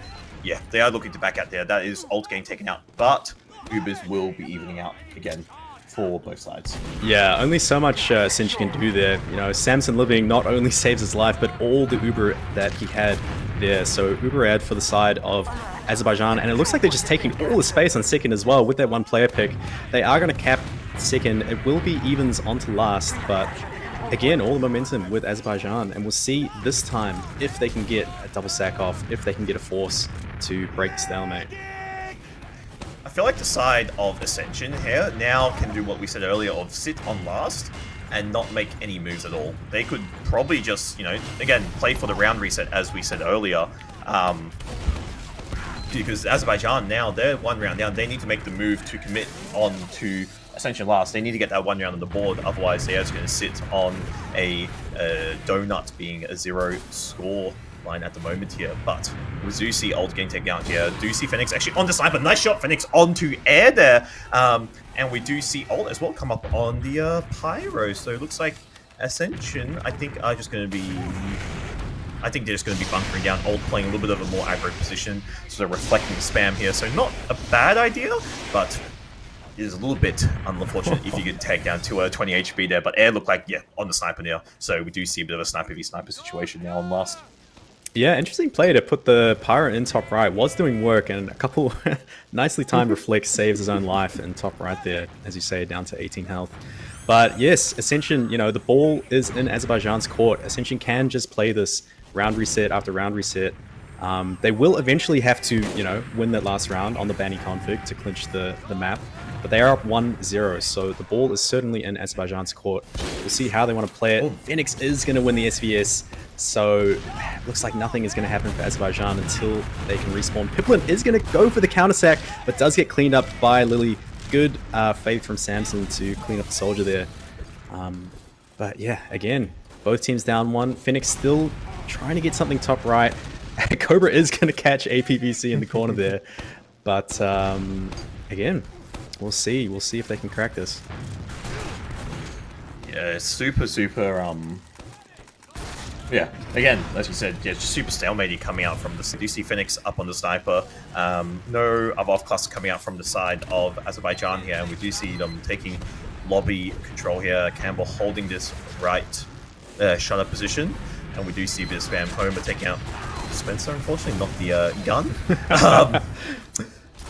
S1: Yeah, they are looking to back out there. That is ult getting taken out, but Ubers will be evening out again for both sides.
S2: Yeah, only so much Ascension can do there. You know, Samson living not only saves his life, but all the Uber that he had there. So Uber ad for the side of Azerbaijan, and it looks like they're just taking all the space on second as well with that one player pick. They are going to cap second. It will be evens onto last, but again, all the momentum with Azerbaijan, and we'll see this time if they can get a double sack off, if they can get a force to break the stalemate.
S1: I feel like the side of Ascension here now can do what we said earlier of sit on last and not make any moves at all. They could probably just, you know, again, play for the round reset as we said earlier. Because Azerbaijan now, they're one round down. They need to make the move to commit on to Ascension last. They need to get that one round on the board, otherwise they are just going to sit on a donut, being a 0 score line at the moment here. But we do see ult getting taken out here. Do see Phoenix actually on the sniper. Nice shot, Phoenix onto air there. And we do see ult as well come up on the pyro. So it looks like Ascension, I think, are just going to be... I think they're just going to be bunkering down, ult playing a little bit of a more aggro position, sort of reflecting the spam here. So not a bad idea, but it is a little bit unfortunate if you could take down to 20 HP there. But air looked like, yeah, on the sniper now. So we do see a bit of a sniper v sniper situation now on last.
S2: Yeah, interesting play to put the Pyro in top right. Was doing work, and a couple nicely timed reflects saves his own life in top right there, as you say, down to 18 health. But yes, Ascension, you know, the ball is in Azerbaijan's court. Ascension can just play this round reset after round reset. They will eventually have to, you know, win that last round on the Banny config to clinch the map. but they are up 1-0, so the ball is certainly in Azerbaijan's court. We'll see how they want to play it. Phoenix is going to win the SVS, so looks like nothing is going to happen for Azerbaijan until they can respawn. Piplin is going to go for the counter sack, but does get cleaned up by Lily. Good faith from Samson to clean up the soldier there. But yeah, again, both teams down 1. Phoenix still trying to get something top right. Cobra is going to catch APVC in the corner there. But again, we'll see. We'll see if they can crack this.
S1: Yeah, super. Yeah, again, as you said, yeah, just super stalemate coming out from the... Do you see Phoenix up on the sniper? No other off-cluster coming out from the side of Azerbaijan here, and we do see them taking lobby control here. Campbell holding this right shutter position, and we do see a bit of spam. Homer taking out Spencer, unfortunately, not the gun.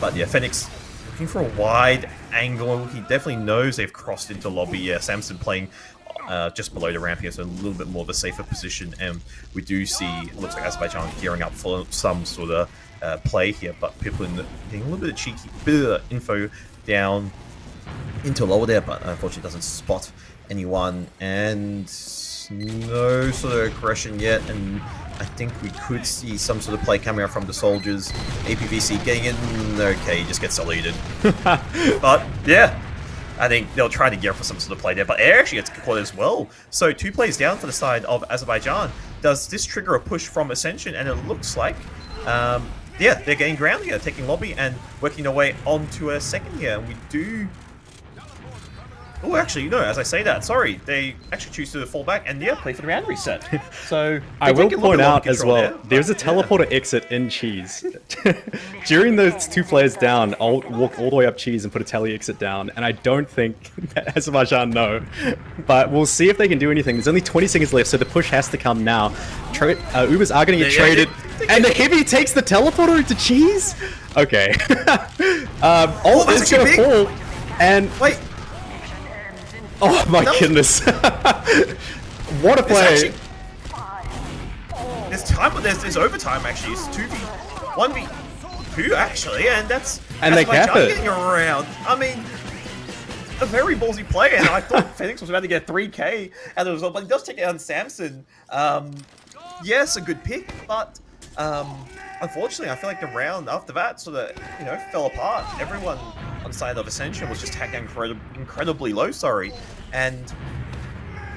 S1: But yeah, Phoenix looking for a wide angle. He definitely knows they've crossed into lobby. Yeah, Samson playing just below the ramp here, so a little bit more of a safer position. And we do see, it looks like Azerbaijan gearing up for some sort of play here, but people getting a little bit of cheeky, bit of info down into lower there, but unfortunately doesn't spot anyone, and no sort of aggression yet. And I think we could see some sort of play coming out from the soldiers. APVC getting in, okay, he just gets deleted. But yeah, I think they'll try to gear up for some sort of play there, but air actually gets caught as well. So 2 plays down for the side of Azerbaijan. Does this trigger a push from Ascension? And it looks like, yeah, they're getting ground here, taking lobby and working their way onto a second here. And we do... Oh, actually, no, as I say that, sorry, they actually choose to fall back and, yeah, play for the round reset. So
S2: I will point out as well, there's a teleporter exit in Cheese. During those 2 players down, I'll walk all the way up Cheese and put a tele exit down, and I don't think that Azerbaijan know. But we'll see if they can do anything. There's only 20 seconds left, so the push has to come now. Ubers are going to get traded, and the Heavy takes the teleporter into Cheese? Okay. Ult is going to fall, and... Wait. Oh my goodness. What a play.
S1: There's time, there's overtime actually. It's 1v2 actually, and that's...
S2: And they cap it.
S1: Getting around. I mean, a very ballsy play, and I thought Phoenix was about to get 3k as a result, but he does take out Samson. Yes, a good pick, but unfortunately, I feel like the round after that sort of, you know, fell apart. Everyone on the side of Ascension was just tagged incredibly low, and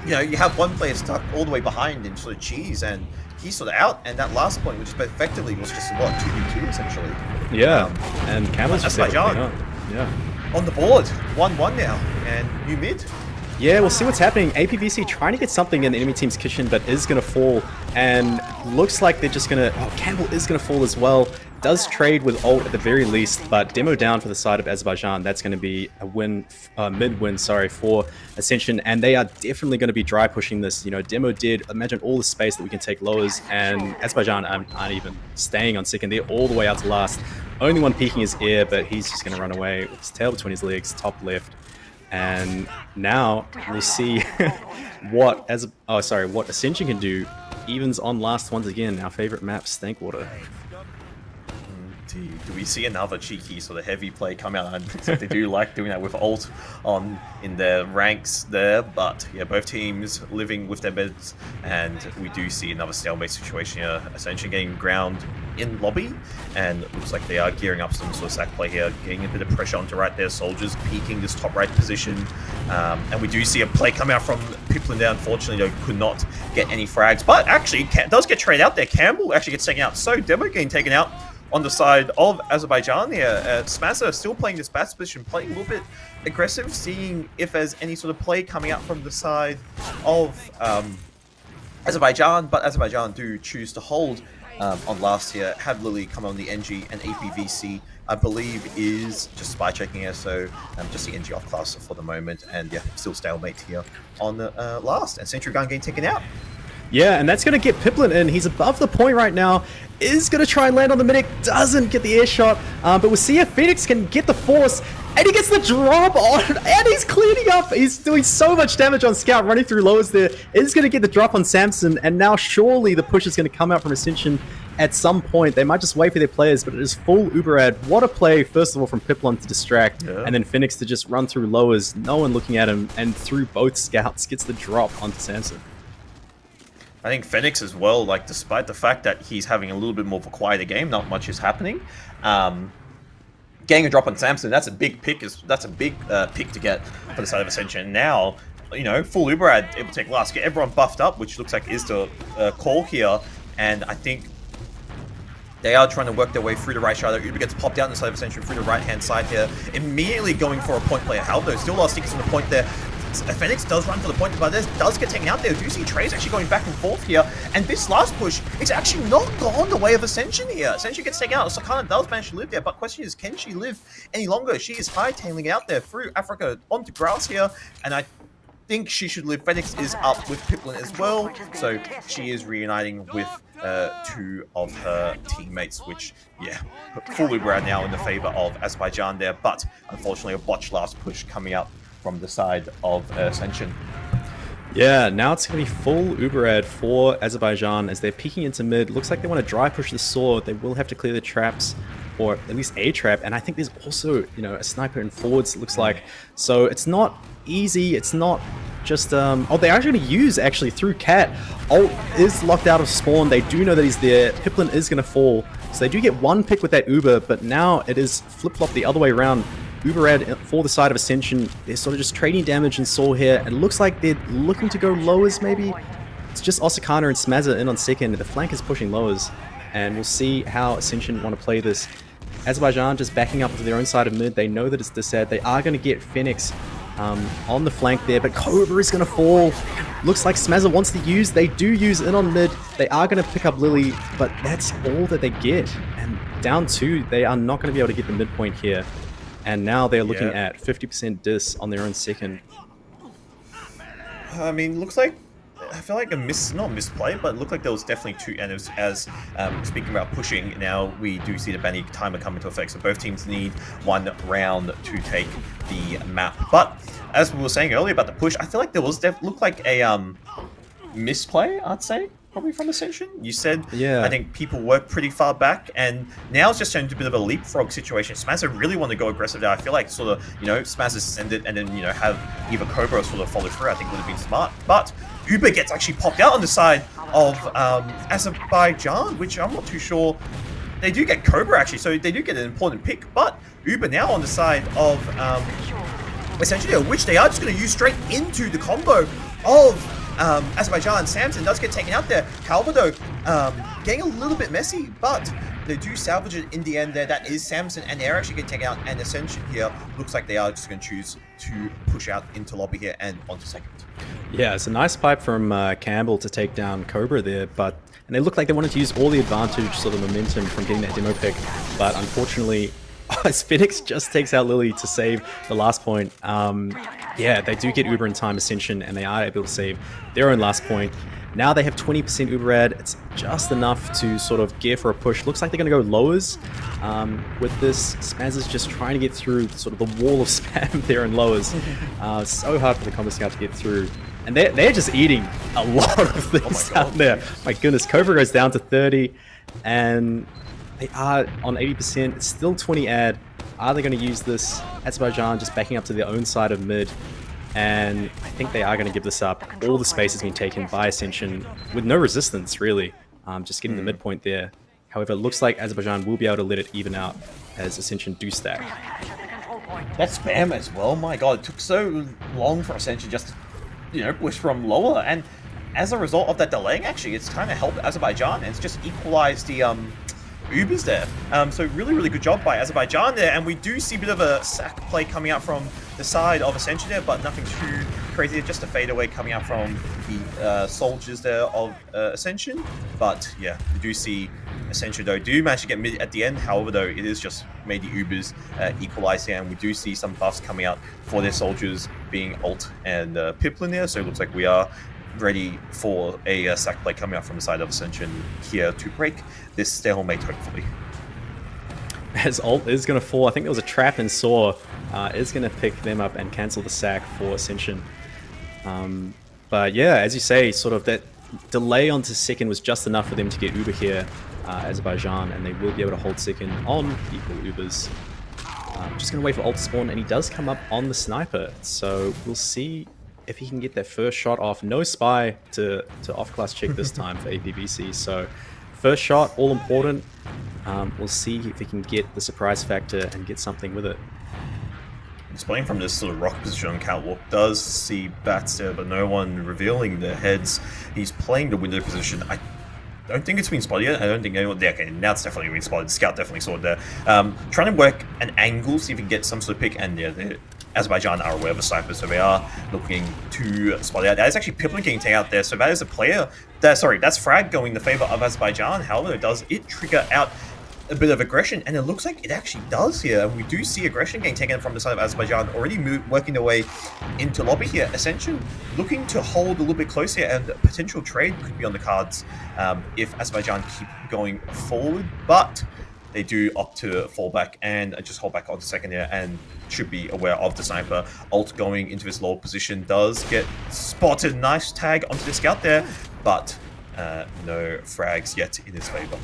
S1: you know, you have one player stuck all the way behind in sort of Cheese, and he's sort of out, and that last point, which effectively was just what, 2v2 essentially.
S2: Yeah, and Cameron's just
S1: yeah, on the board, 1-1 now, and new mid.
S2: Yeah, we'll see what's happening. APVC trying to get something in the enemy team's kitchen, but is going to fall. And looks like they're just going to... Oh, Campbell is going to fall as well. Does trade with ult at the very least, but demo down for the side of Azerbaijan. That's going to be a win, mid-win, sorry, for Ascension. And they are definitely going to be dry pushing this. You know, demo did, imagine all the space that we can take lowers, and Azerbaijan aren't even staying on second. They're all the way out to last. Only one peeking is air, but he's just going to run away with his tail between his legs, top left. And now we'll see what Ascension can do. Evens on last once again. Our favorite map, Stankwater.
S1: Do we see another cheeky sort of heavy play come out? And they do like doing that with ult on in their ranks there, but yeah, both teams living with their beds, and we do see another stalemate situation here. Ascension getting ground in lobby, and it looks like they are gearing up some sort of sack play here, getting a bit of pressure onto right there. Soldiers peeking this top right position, and we do see a play come out from Piplin there. Unfortunately, they could not get any frags, but actually does get traded out there. Campbell actually gets taken out, so Demo getting taken out on the side of Azerbaijan here. Smasser still playing this bats position, playing a little bit aggressive, seeing if there's any sort of play coming out from the side of Azerbaijan, but Azerbaijan do choose to hold on last here. Have Lily come on the NG, and APVC, I believe, is just spy checking here, so just the NG off class for the moment, and yeah, still stalemate here on the last, and Sentry Gun getting taken out.
S2: Yeah, and that's going to get Piplin in. He's above the point right now. Is going to try and land on the medic. Doesn't get the air shot. But we'll see if Phoenix can get the force. And he gets the drop on, and he's cleaning up. He's doing so much damage on Scout, running through lowers there. Is going to get the drop on Samson, and now surely the push is going to come out from Ascension at some point. They might just wait for their players, but it is full Uberad. What a play, first of all, from Piplon to distract, and then Phoenix to just run through lowers, no one looking at him, and through both Scouts gets the drop onto Samson.
S1: I think Phoenix as well, like despite the fact that he's having a little bit more of a quieter game, not much is happening. Getting a drop on Samson, that's a big pick. That's a big pick to get for the side of Ascension. Now, you know, full Uberad able to take last, get everyone buffed up, which looks like is the call here. And I think they are trying to work their way through the right side. Uber gets popped out on the side of Ascension through the right-hand side here. Immediately going for a point player. Haldo still lost stickers on the point there. Phoenix does run for the point, but this does get taken out there. Do you see Trey's actually going back and forth here? And this last push, it's actually not gone the way of Ascension here. Ascension gets taken out. Sakana does manage to live there, but question is, can she live any longer? She is hightailing out there through Africa onto grass here, and I think she should live. Phoenix is up with Piplin as well, so she is reuniting with two of her teammates, which, yeah, full Uberad now in the favor of Azerbaijan there, but unfortunately a botched last push coming up from the side of Ascension.
S2: Yeah, now it's going to be full Uberad for Azerbaijan as they're peeking into mid. Looks like they want to dry push the sword. They will have to clear the traps, or at least a trap. And I think there's also, you know, a sniper in forwards, it looks like. So it's not easy. It's not just... oh, they're actually going to use, actually, through Cat. Ult is locked out of spawn. They do know that he's there. Piplin is going to fall. So they do get one pick with that Uber, but now it is flip-flop the other way around. Uberad for the side of Ascension. They're sort of just trading damage and Saw here. It looks like they're looking to go lowers, maybe. It's just Osakana and Smazza in on second. The flank is pushing lowers. And we'll see how Ascension want to play this. Azerbaijan just backing up to their own side of mid. They know that it's disad. They are going to get Phoenix on the flank there, but Cobra is going to fall. Looks like Smazza wants to use. They do use in on mid. They are going to pick up Lily, but that's all that they get. And down two, they are not going to be able to get the midpoint here. And now they're looking at 50% dis on their own second.
S1: I mean, looks like, I feel like not misplay, but it looked like there was definitely two, and as speaking about pushing, now we do see the banning timer come into effect, so both teams need one round to take the map. But as we were saying earlier about the push, I feel like there was looked like a misplay, I'd say, probably from Ascension. You said, I think people were pretty far back, and now it's just turned into a bit of a leapfrog situation. Smazza really want to go aggressive there. I feel like sort of, you know, Smazza send it and then, you know, have either Cobra sort of follow through. I think would have been smart. But Uber gets actually popped out on the side of Azerbaijan, which I'm not too sure. They do get Cobra actually, so they do get an important pick. But Uber now on the side of Ascension, which they are just going to use straight into the combo of Azerbaijan. Samson does get taken out there. Calvado getting a little bit messy, but they do salvage it in the end there. That is Samson, and they're actually getting taken out. And Ascension here looks like they are just going to choose to push out into lobby here and onto second.
S2: Yeah, it's a nice pipe from Campbell to take down Cobra there, and they look like they wanted to use all the advantage, sort of momentum from getting that demo pick, but unfortunately, Phoenix just takes out Lily to save the last point. Yeah, they do get Uber in time, Ascension, and they are able to save their own last point. Now they have 20% Uberad. It's just enough to sort of gear for a push. Looks like they're going to go lowers. With this, Spaz is just trying to get through sort of the wall of spam there in lowers. So hard for the Combo Scout to get through. And they're just eating a lot of things out there. My goodness, Cobra goes down to 30, and they are on 80%. It's still 20 ad. Are they going to use this? Azerbaijan just backing up to their own side of mid. And I think they are going to give this up. All the space has been taken by Ascension with no resistance, really. Just getting the midpoint there. However, it looks like Azerbaijan will be able to let it even out as Ascension do stack.
S1: That spam as well, my god. It took so long for Ascension just to, you know, push from lower. And as a result of that delaying, actually, it's kind of helped Azerbaijan. And it's just equalized the Ubers there. So really, really good job by Azerbaijan there. And we do see a bit of a sack play coming out from the side of Ascension there, but nothing too crazy. Just a fadeaway coming out from the soldiers there of Ascension. But yeah, we do see Ascension though do manage to get mid at the end. However, though, it is just made the Ubers equalize here, and we do see some buffs coming out for their soldiers being ult and Piplin there. So it looks like we are ready for a sack play coming out from the side of Ascension here to break this stalemate, hopefully.
S2: as ult is going to fall. I think there was a trap in Saw. Is going to pick them up and cancel the sack for Ascension. But yeah, as you say, sort of that delay onto second was just enough for them to get Uber here, Azerbaijan, and they will be able to hold second on equal Ubers. Just going to wait for ult to spawn, and he does come up on the sniper. So we'll see if he can get that first shot off. No spy to off-class check this time for APVC. So first shot, all important. We'll see if he can get the surprise factor and get something with it.
S1: He's playing from this sort of rock position on catwalk. Does see bats there, but no one revealing their heads. He's playing the window position. I don't think it's been spotted yet. I don't think anyone... Yeah, okay, now it's definitely been spotted. Scout definitely saw it there. Trying to work an angle, see if he can get some sort of pick. And yeah, Azerbaijan are aware of the sniper, so they are looking to spot it out. That is actually Pippin getting taken out there, so that is a player... that's Frag going in the favor of Azerbaijan. However, does it trigger out a bit of aggression, and it looks like it actually does here. And we do see aggression getting taken from the side of Azerbaijan, already working their way into lobby here. Ascension looking to hold a little bit closer, and potential trade could be on the cards if Azerbaijan keep going forward, but they do opt to fall back and just hold back on the second here, and should be aware of the sniper. Ult going into his low position does get spotted. Nice tag onto the scout there, but no frags yet in his favor.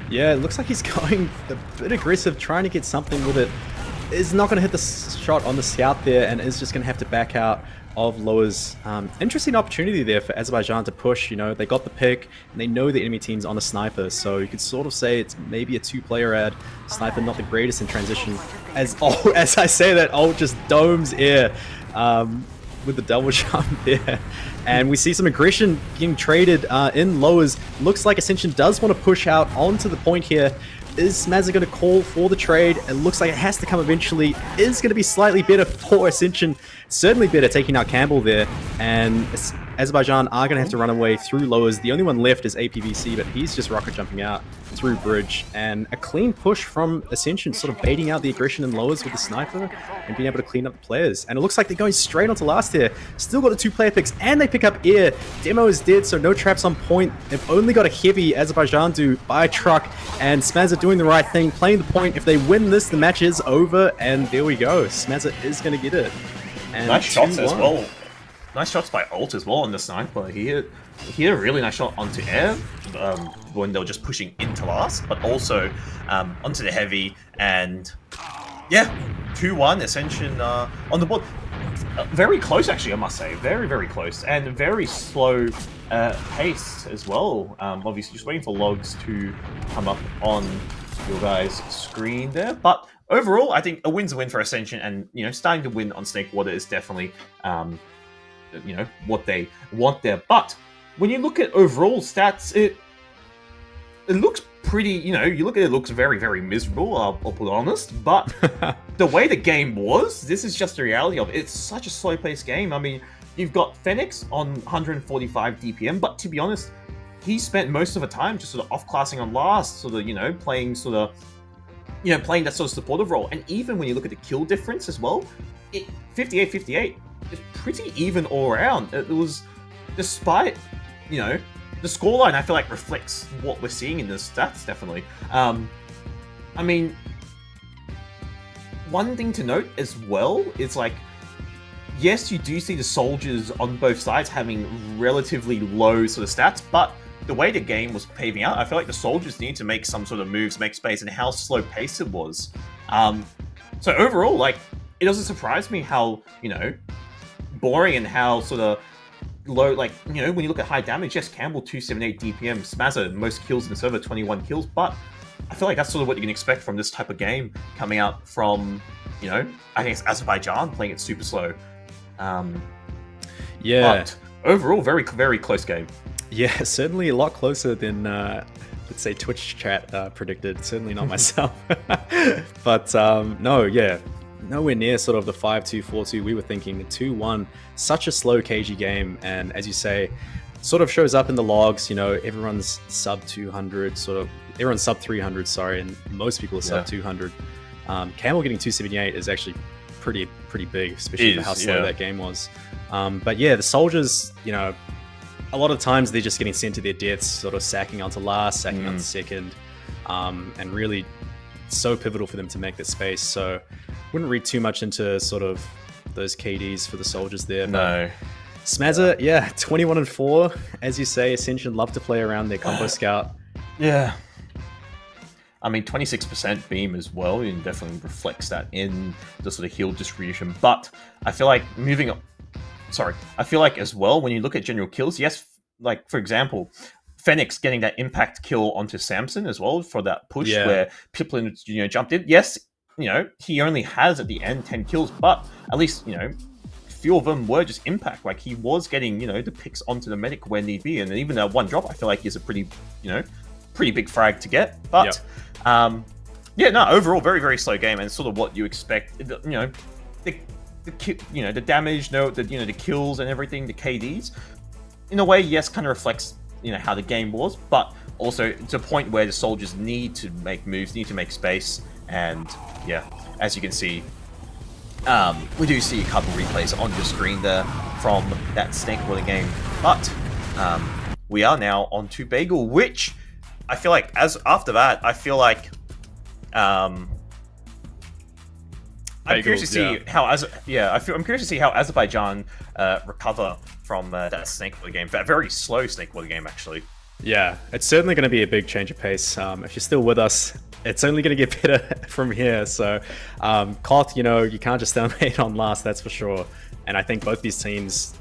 S2: Yeah, it looks like he's going a bit aggressive, trying to get something with it. Is not going to hit the shot on the scout there, and is just going to have to back out of Loa's. Interesting opportunity there for Azerbaijan to push. You know, they got the pick, and they know the enemy team's on a sniper, so you could sort of say it's maybe a two-player ad. Sniper not the greatest in transition. As I say that, ult just domes air with the double jump there. And we see some aggression getting traded in lowers. Looks like Ascension does want to push out onto the point here. Is Smazza going to call for the trade? It looks like it has to come eventually. Is going to be slightly better for Ascension. Certainly better taking out Campbell there. And Azerbaijan are going to have to run away through lowers. The only one left is APVC, but he's just rocket jumping out through bridge. And a clean push from Ascension, sort of baiting out the aggression in lowers with the sniper and being able to clean up the players. And it looks like they're going straight onto last here. Still got the two-player picks, and they pick up air. Demo is dead, so no traps on point. They've only got a heavy, Azerbaijan do, by a truck. And Smazza doing the right thing, playing the point. If they win this, the match is over. And there we go. Smazza is going to get it. And
S1: nice shots as well. Nice shots by ult as well on the sniper. He hit a really nice shot onto air when they were just pushing into last, but also onto the heavy. And yeah, 2-1 Ascension on the board. Very close, actually, I must say. Very, very close. And very slow pace as well. Obviously, just waiting for logs to come up on your guys' screen there. But overall, I think a win's a win for Ascension, and you know, starting to win on Snakewater is definitely you know, what they want there. But when you look at overall stats, it looks pretty, you know, you look at it, looks very, very miserable, I'll put honest. But the way the game was, this is just the reality of it. It's such a slow-paced game. I mean, you've got Fenix on 145 DPM, but to be honest, he spent most of the time just sort of off-classing on last, sort of, you know, playing sort of, you know, playing that sort of supportive role. And even when you look at the kill difference as well, 58-58. It's pretty even all around. It was, despite, you know, the scoreline, I feel like reflects what we're seeing in the stats, definitely. I mean, one thing to note as well is, like, yes, you do see the soldiers on both sides having relatively low sort of stats, but the way the game was paving out, I feel like the soldiers need to make some sort of moves, make space, and how slow-paced it was. So overall, like, it doesn't surprise me how, you know, boring and how sort of low, like, you know, when you look at high damage, yes, Campbell 278 DPM, Smazza, most kills in the server, 21 kills, but I feel like that's sort of what you can expect from this type of game coming out from, you know, I think it's Azerbaijan playing it super slow.
S2: Yeah.
S1: But overall, very, very close game.
S2: Yeah, certainly a lot closer than, let's say, Twitch chat predicted. Certainly not myself. But no, yeah. Nowhere near sort of the 5-2, 4-2. We were thinking the 2-1, such a slow, cagey game. And as you say, sort of shows up in the logs, you know, everyone's sub 200, sort of, everyone's sub 300, sorry, and most people are sub 200. Camel getting 278 is actually pretty big, especially for how slow that game was. But yeah, the soldiers, you know, a lot of times they're just getting sent to their deaths, sort of sacking onto last, sacking onto second, and really so pivotal for them to make that space. So wouldn't read too much into sort of those KDs for the soldiers there.
S1: No.
S2: Smazza, yeah, 21-4. As you say, Ascension love to play around their combo scout.
S1: Yeah. I mean, 26% beam as well, and definitely reflects that in the sort of heal distribution. But I feel like I feel like as well, when you look at general kills, yes, like, for example, Phoenix getting that impact kill onto Samson as well for that push where Piplin, jumped in. Yes, he only has at the end 10 kills, but at least, few of them were just impact. Like, he was getting, the picks onto the medic where need be, and even that one drop, I feel like is a pretty big frag to get. But, overall, very, very slow game, and sort of what you expect. The damage, the kills and everything, the KDs, in a way, yes, kind of reflects, how the game was, but also to a point where the soldiers need to make moves, need to make space, and yeah, as you can see, we do see a couple replays on your screen there from that snake-water game, but we are now on to Bagel, which I feel like after that, I feel like I'm curious to see how I'm curious to see how Azerbaijan recover from that snake-water game, that very slow snake-water game actually.
S2: Yeah, it's certainly going to be a big change of pace. If you're still with us, it's only going to get better from here. So, Koth, you can't just stalemate on last, that's for sure. And I think both these teams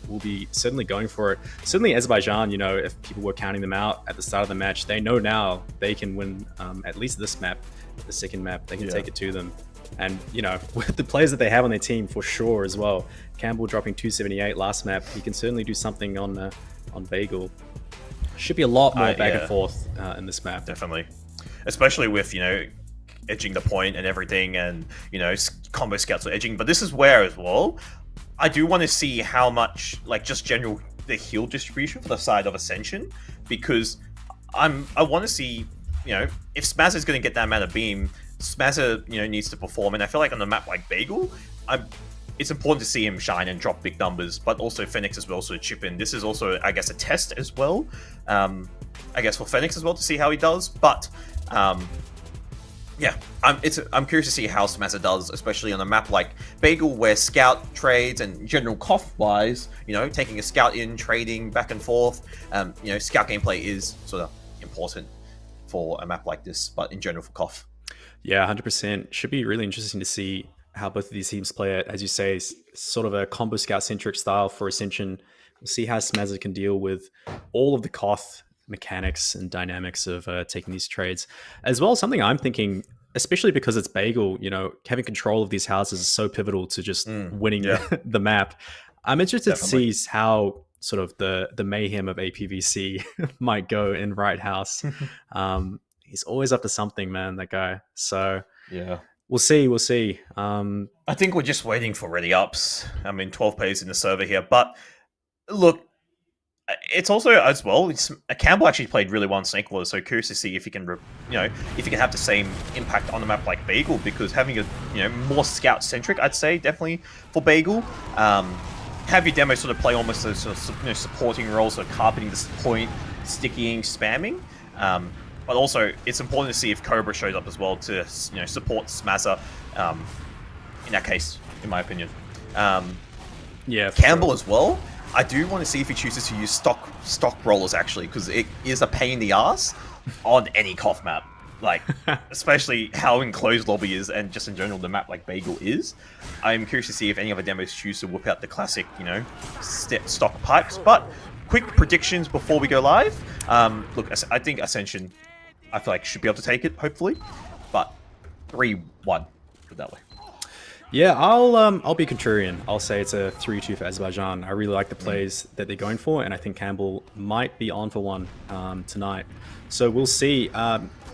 S2: will be certainly going for it. Certainly Azerbaijan, if people were counting them out at the start of the match, they know now they can win at least this map, the second map, they can take it to them. And, with the players that they have on their team, for sure as well. Campbell dropping 278 last map, he can certainly do something on Bagel. Should be a lot more back and forth in this map.
S1: Definitely. Especially with, edging the point and everything, and, combo scouts are edging. But this is where, as well, I do want to see how much, like, just general, the heal distribution for the side of Ascension. Because I want to see, if Smazza is going to get that amount of beam, Smazza, needs to perform. And I feel like on a map like Bagel, it's important to see him shine and drop big numbers, but also Phoenix as well, so chip in. This is also, I guess, a test as well. I guess for Phoenix as well to see how he does. But I'm curious to see how Smazza does, especially on a map like Bagel, where scout trades and general Koth wise, taking a scout in, trading back and forth. Scout gameplay is sort of important for a map like this, but in general for Koth.
S2: Yeah, 100%. Should be really interesting to see how both of these teams play it. As you say, sort of a combo scout-centric style for Ascension. We'll see how Smazza can deal with all of the Koth mechanics and dynamics of taking these trades. As well, something I'm thinking, especially because it's Bagel, having control of these houses is so pivotal to just winning the map. I'm interested to see how sort of the mayhem of APVC might go in Right House. He's always up to something, man, that guy. So
S1: yeah.
S2: We'll see.
S1: I think we're just waiting for ready ups. I mean, 12 players in the server here. But look, it's also as well. Campbell actually played really well in Snakewater, so curious to see if he can, if he can have the same impact on the map like Bagel, because having a, more scout centric, I'd say definitely for Bagel. Have your demo sort of play almost a sort of supporting role, so carpeting the point, sticking, spamming. But also, it's important to see if Cobra shows up as well to, support Smazza. In that case, in my opinion. Campbell as well. I do want to see if he chooses to use stock rollers actually, because it is a pain in the ass on any Koth map. Like, especially how enclosed lobby is, and just in general the map like Bagel is. I'm curious to see if any other demos choose to whip out the classic, stock pipes. But quick predictions before we go live. Look, I think Ascension, I feel like should be able to take it, hopefully. But 3-1, put it that way.
S2: Yeah, I'll be contrarian. I'll say it's a 3-2 for Azerbaijan. I really like the plays that they're going for, and I think Campbell might be on for one tonight. So we'll see.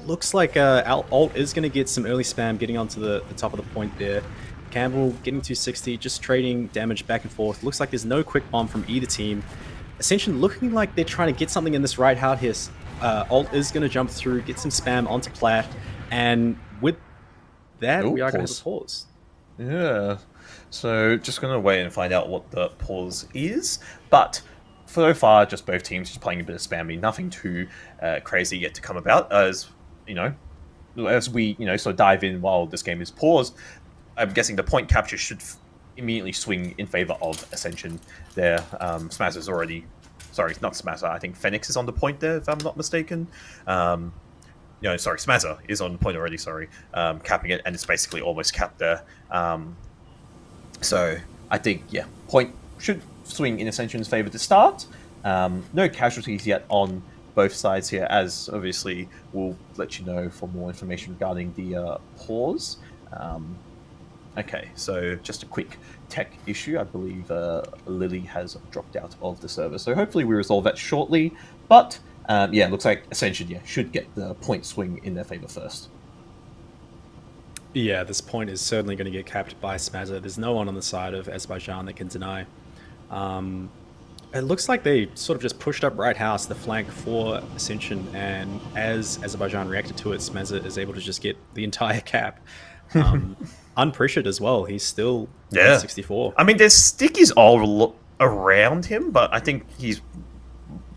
S2: Looks like Alt is going to get some early spam getting onto the top of the point there. Campbell getting 260, just trading damage back and forth. Looks like there's no quick bomb from either team. Ascension looking like they're trying to get something in this right house here. Alt is going to jump through, get some spam onto Plat, and with that, we are going to have a pause.
S1: Yeah, so just going to wait and find out what the pause is. But so far, just both teams just playing a bit of spammy. Nothing too crazy yet to come about, as, as we sort of dive in while this game is paused, I'm guessing the point capture should immediately swing in favor of Ascension there. Smazza's already, sorry, not Smazza. I think Phoenix is on the point there, if I'm not mistaken. Sorry, Smazza is on the point already. Sorry, capping it, and it's basically almost capped there. So I think point should swing in Ascension's favor to start. No casualties yet on both sides here, as obviously we'll let you know for more information regarding the pause. Okay, so just a quick tech issue. I believe Lily has dropped out of the server, so hopefully we resolve that shortly. But it looks like Ascension should get the point swing in their favor first.
S2: Yeah, this point is certainly going to get capped by Smazza. There's no one on the side of Azerbaijan that can deny. It looks like they sort of just pushed up right house, the flank for Ascension, and as Azerbaijan reacted to it, Smazza is able to just get the entire cap. Unpressured as well. He's still 64.
S1: I mean, there's stickies all around him, but I think he's...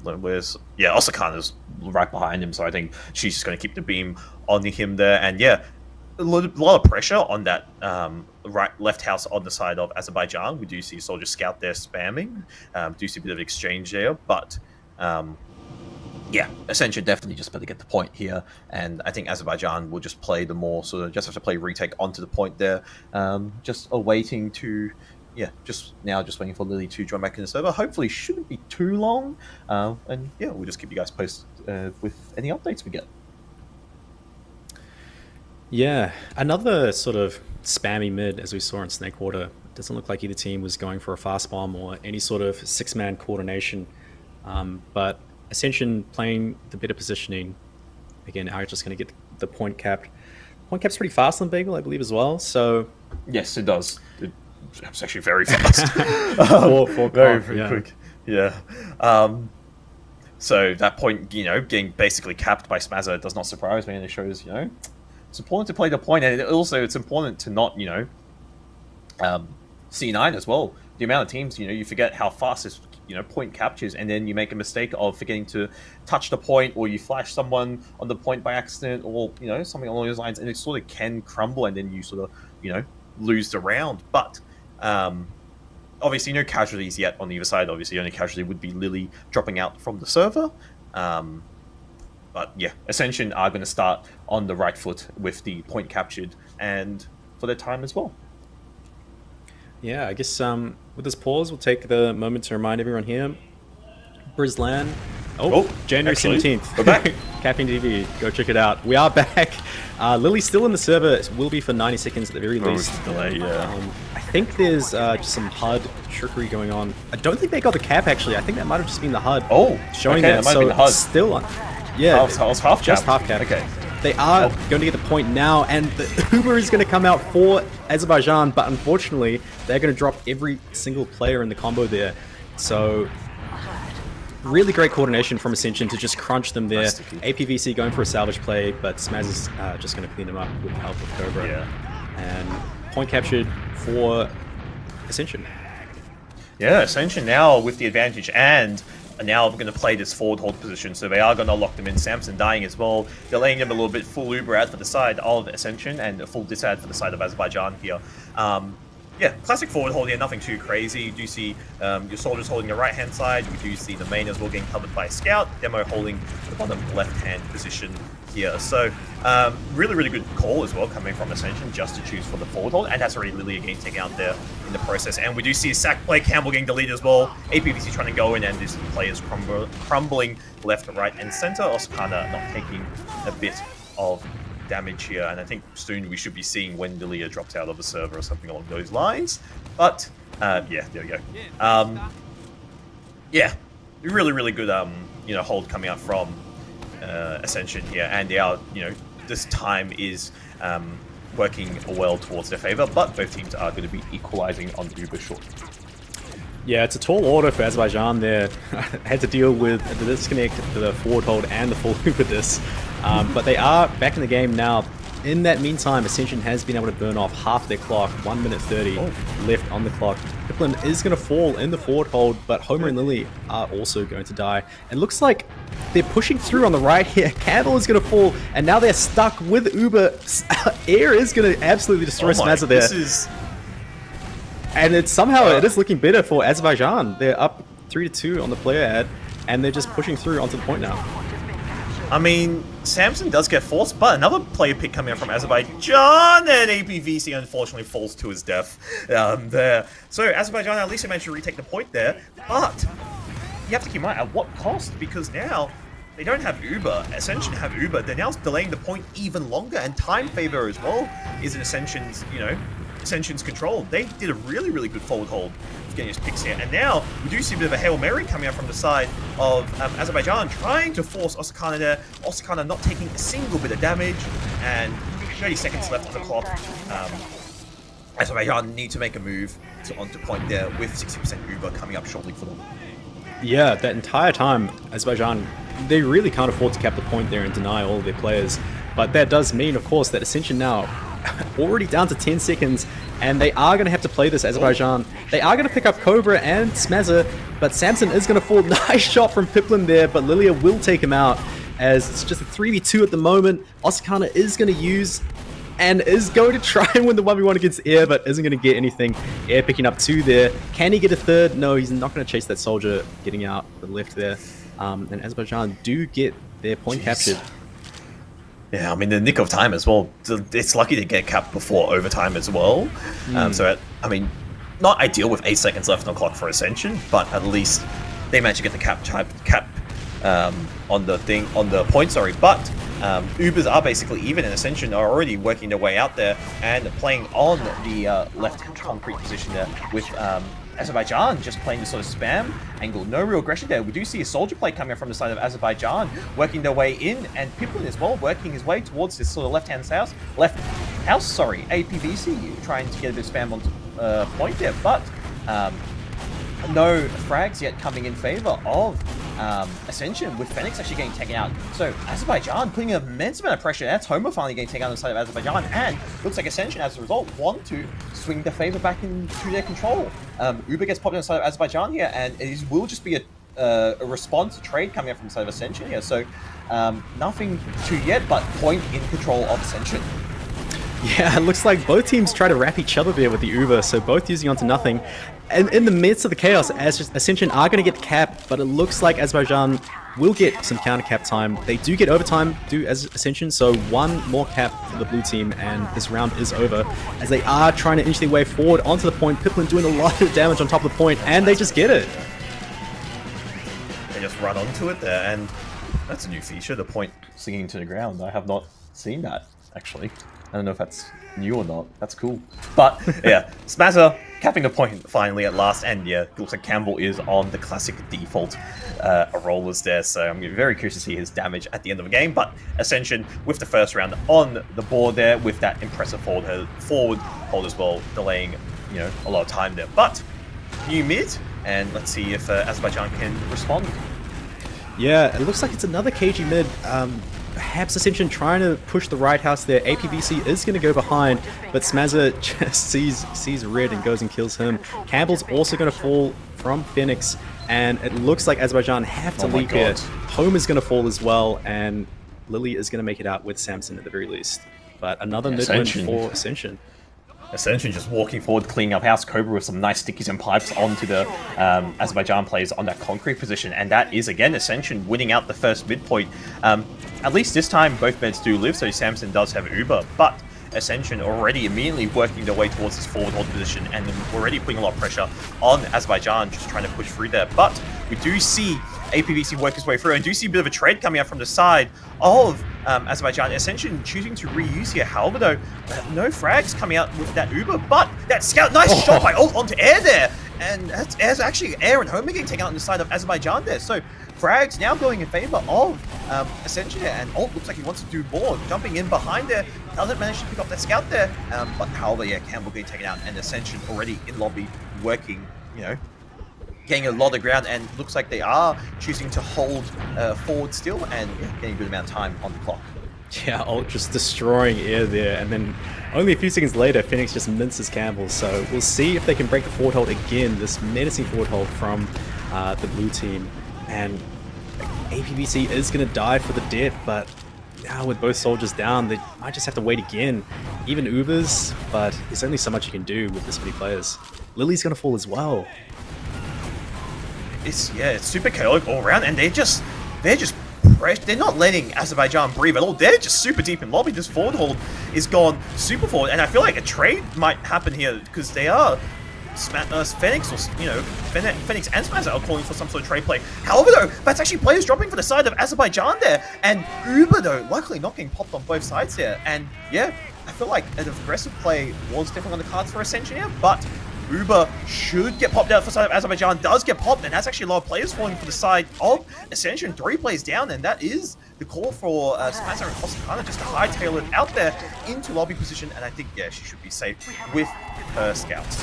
S1: Osakana's right behind him, so I think she's just going to keep the beam on him there, and a lot of pressure on that left house on the side of Azerbaijan. We do see Soldier Scout there spamming. Do see a bit of exchange there, but Ascension definitely just better get the point here, and I think Azerbaijan will just play the more sort of just have to play retake onto the point there. Just awaiting to just waiting for Lily to join back in the server. Hopefully shouldn't be too long, and we'll just keep you guys posted with any updates we get.
S2: Yeah, another sort of spammy mid, as we saw in Snakewater. It doesn't look like either team was going for a fast bomb or any sort of six-man coordination. But Ascension playing the better positioning. Again, are just going to get the point capped. Point cap's pretty fast on Bagel, I believe, as well. So
S1: yes, it does. It's actually very fast.
S2: very
S1: quick. Yeah. So that point, getting basically capped by Smazza does not surprise me, and it shows, it's important to play the point, and also it's important to not, C9 as well. The amount of teams, you forget how fast this, point captures, and then you make a mistake of forgetting to touch the point, or you flash someone on the point by accident, or, something along those lines, and it sort of can crumble, and then you sort of, lose the round. But, obviously no casualties yet on either side. Obviously, the only casualty would be Lily dropping out from the server. But Ascension are going to start on the right foot with the point captured, and for their time as well.
S2: Yeah, I guess with this pause, we'll take the moment to remind everyone here. Brislan. January 17th.
S1: We're back.
S2: CappingTV. Go check it out. We are back. Lily's still in the server. It will be for 90 seconds at the very least.
S1: Delay,
S2: I think there's just some HUD trickery going on. I don't think they got the cap, actually. I think that might have just been the HUD. Showing that.
S1: That might have been the HUD.
S2: Still on. Yeah.
S1: It's half
S2: just
S1: cap.
S2: half cap.
S1: Okay.
S2: They are going to get the point now, and the Uber is going to come out for Azerbaijan, but unfortunately, they're going to drop every single player in the combo there. So, really great coordination from Ascension to just crunch them there. APVC going for a salvage play, but Smaz is just going to clean them up with the help of Cobra. And point captured for Ascension.
S1: Yeah, Ascension now with the advantage, and now we're going to play this forward hold position, so they are going to lock them in. Samson dying as well, delaying them a little bit. Full Uber out for the side of Ascension, and a full disad for the side of Azerbaijan here. Classic forward hold here, nothing too crazy. You do see your soldiers holding the right-hand side. We do see the main as well getting covered by a scout. Demo holding the bottom left-hand position here. So, really, really good call as well coming from Ascension just to choose for the forward hold. And that's already Lily again taken out there in the process. And we do see a sack play, Campbell getting deleted as well. APVC trying to go in, and this play is crumbling left, right, and center. Osakana not taking a bit of damage here, and I think soon we should be seeing when Lilia drops out of the server or something along those lines. But there we go. Really, really good hold coming out from Ascension here, and they are this time is working well towards their favor, but both teams are going to be equalizing on the Uber short.
S2: Yeah, it's a tall order for Azerbaijan there. Had to deal with the disconnect, the forward hold, and the full Uber this. But they are back in the game now. in that meantime, Ascension has been able to burn off half their clock, 1 minute 30 left on the clock. Piplin is going to fall in the forward hold, but Homer and Lily are also going to die. And looks like they're pushing through on the right here. Campbell is going to fall, and now they're stuck with Uber. Air is going to absolutely destroy Smazza there. And it's somehow it is looking better for Azerbaijan. They're up 3-2 on the player ad, and they're just pushing through onto the point now.
S1: I mean, Samson does get forced, but another player pick coming in from Azerbaijan, and APVC unfortunately falls to his death there. So Azerbaijan at least managed to retake the point there, but you have to keep in mind at what cost, because now they don't have Uber. Ascension have Uber. They're now delaying the point even longer, and time favor as well is in Ascension's, Ascension's control. They did a really, really good forward hold of getting his picks here. And now we do see a bit of a Hail Mary coming out from the side of Azerbaijan, trying to force Osakana there. Osakana not taking a single bit of damage, and 30 seconds left on the clock. Azerbaijan need to make a move onto point there with 60% Uber coming up shortly for them.
S2: Yeah, that entire time, Azerbaijan, they really can't afford to cap the point there and deny all of their players. But that does mean, of course, that Ascension now already down to 10 seconds, and they are going to have to play this Azerbaijan. They are going to pick up Cobra and Smazza, but Samson is going to fall. Nice shot from Piplin there, but Lilia will take him out, as it's just a 3v2 at the moment. Osakana is going to use and is going to try and win the 1v1 against Air, but isn't going to get anything. Air picking up 2 there. Can he get a 3rd? No, he's not going to chase that soldier getting out the left there. And Azerbaijan do get their point captured.
S1: Yeah, I mean, the nick of time as well. It's lucky to get capped before overtime as well. I mean, not ideal with 8 seconds left on the clock for Ascension, but at least they managed to get the cap on the point. But Ubers are basically even, and Ascension are already working their way out there and playing on the left concrete position there with Azerbaijan just playing this sort of spam angle. No real aggression there. We do see a soldier play coming from the side of Azerbaijan, working their way in, and Piplin as well, working his way towards this sort of left-hand house. APVC trying to get a bit of spam on point there, but no frags yet coming in favor of Ascension, with Phoenix actually getting taken out. So Azerbaijan putting an immense amount of pressure. That's Homer finally getting taken out on the side of Azerbaijan, and looks like Ascension, as a result, want to swing the favor back into their control. Uber gets popped on the side of Azerbaijan here, and it will just be a response trade coming up from the side of Ascension here. So nothing to yet, but point in control of Ascension.
S2: Yeah, it looks like both teams try to wrap each other there with the Uber, so both using onto nothing. And in the midst of the chaos, Ascension are going to get the cap, but it looks like Azerbaijan will get some counter cap time. They do get overtime, as Ascension, so 1 more cap for the blue team, and this round is over, as they are trying to inch their way forward onto the point. Piplin doing a lot of damage on top of the point, and they just get it.
S1: They just run onto it there, and that's a new feature, the point singing to the ground. I have not seen that, actually. I don't know if that's new or not. That's cool. But yeah, Smazza capping the point finally at last, and yeah, it looks like Campbell is on the classic default rollers there, so I'm very curious to see his damage at the end of the game. But Ascension with the first round on the board there, with that impressive forward hold as well, delaying a lot of time there. But new mid, and let's see if Azerbaijan can respond.
S2: Yeah, it looks like it's another KG mid. Perhaps Ascension trying to push the right house there. APVC is going to go behind, but Smazza just sees red and goes and kills him. Campbell's also going to fall from Phoenix, and it looks like Azerbaijan have to leap here. Home is going to fall as well, and Lily is going to make it out with Samson at the very least. But another mid win for Ascension.
S1: Ascension just walking forward, cleaning up house. Cobra with some nice stickies and pipes onto the Azerbaijan players on that concrete position. And that is, again, Ascension winning out the first midpoint. At least this time, both meds do live, so Samson does have Uber. But Ascension already immediately working their way towards this forward hold position, and already putting a lot of pressure on Azerbaijan, just trying to push through there. But we do see APVC work his way through, and do see a bit of a trade coming out from the side of Azerbaijan. Ascension choosing to reuse here. However, though, no frags coming out with that Uber, but that scout, nice shot by Ult onto Air there, and that's actually Air and Homer getting taken out on the side of Azerbaijan there. So frags now going in favor of Ascension there, and Ult looks like he wants to do more, jumping in behind there, doesn't manage to pick up that scout there, but however, yeah, Campbell getting taken out, and Ascension already in lobby working, getting a lot of ground, and looks like they are choosing to hold forward still, and getting a good amount of time on the clock.
S2: Yeah, ult just destroying air there, and then only a few seconds later, Phoenix just minces Campbell. So we'll see if they can break the forward hold again, this menacing forward hold from the blue team. And APVC is going to die for the death, but now with both soldiers down, they might just have to wait again. Even Ubers, but there's only so much you can do with this many players. Lily's going to fall as well.
S1: It's super chaotic all around, and they're just pressed. They're not letting Azerbaijan breathe at all. They're just super deep in lobby. This forward hold is gone super forward, and I feel like a trade might happen here because they are Phoenix, or Phoenix and Smazza are calling for some sort of trade play. However, though, that's actually players dropping for the side of Azerbaijan there, and Uber though, luckily not getting popped on both sides here. And yeah, I feel like an aggressive play was definitely on the cards for Ascension here, but Uber should get popped out for the side of Azerbaijan, does get popped, and that's actually a lot of players falling for the side of Ascension. 3 plays down, and that is the call for Smazza and Kostakana just to hightail it out there into lobby position, and I think, yeah, she should be safe with her scouts.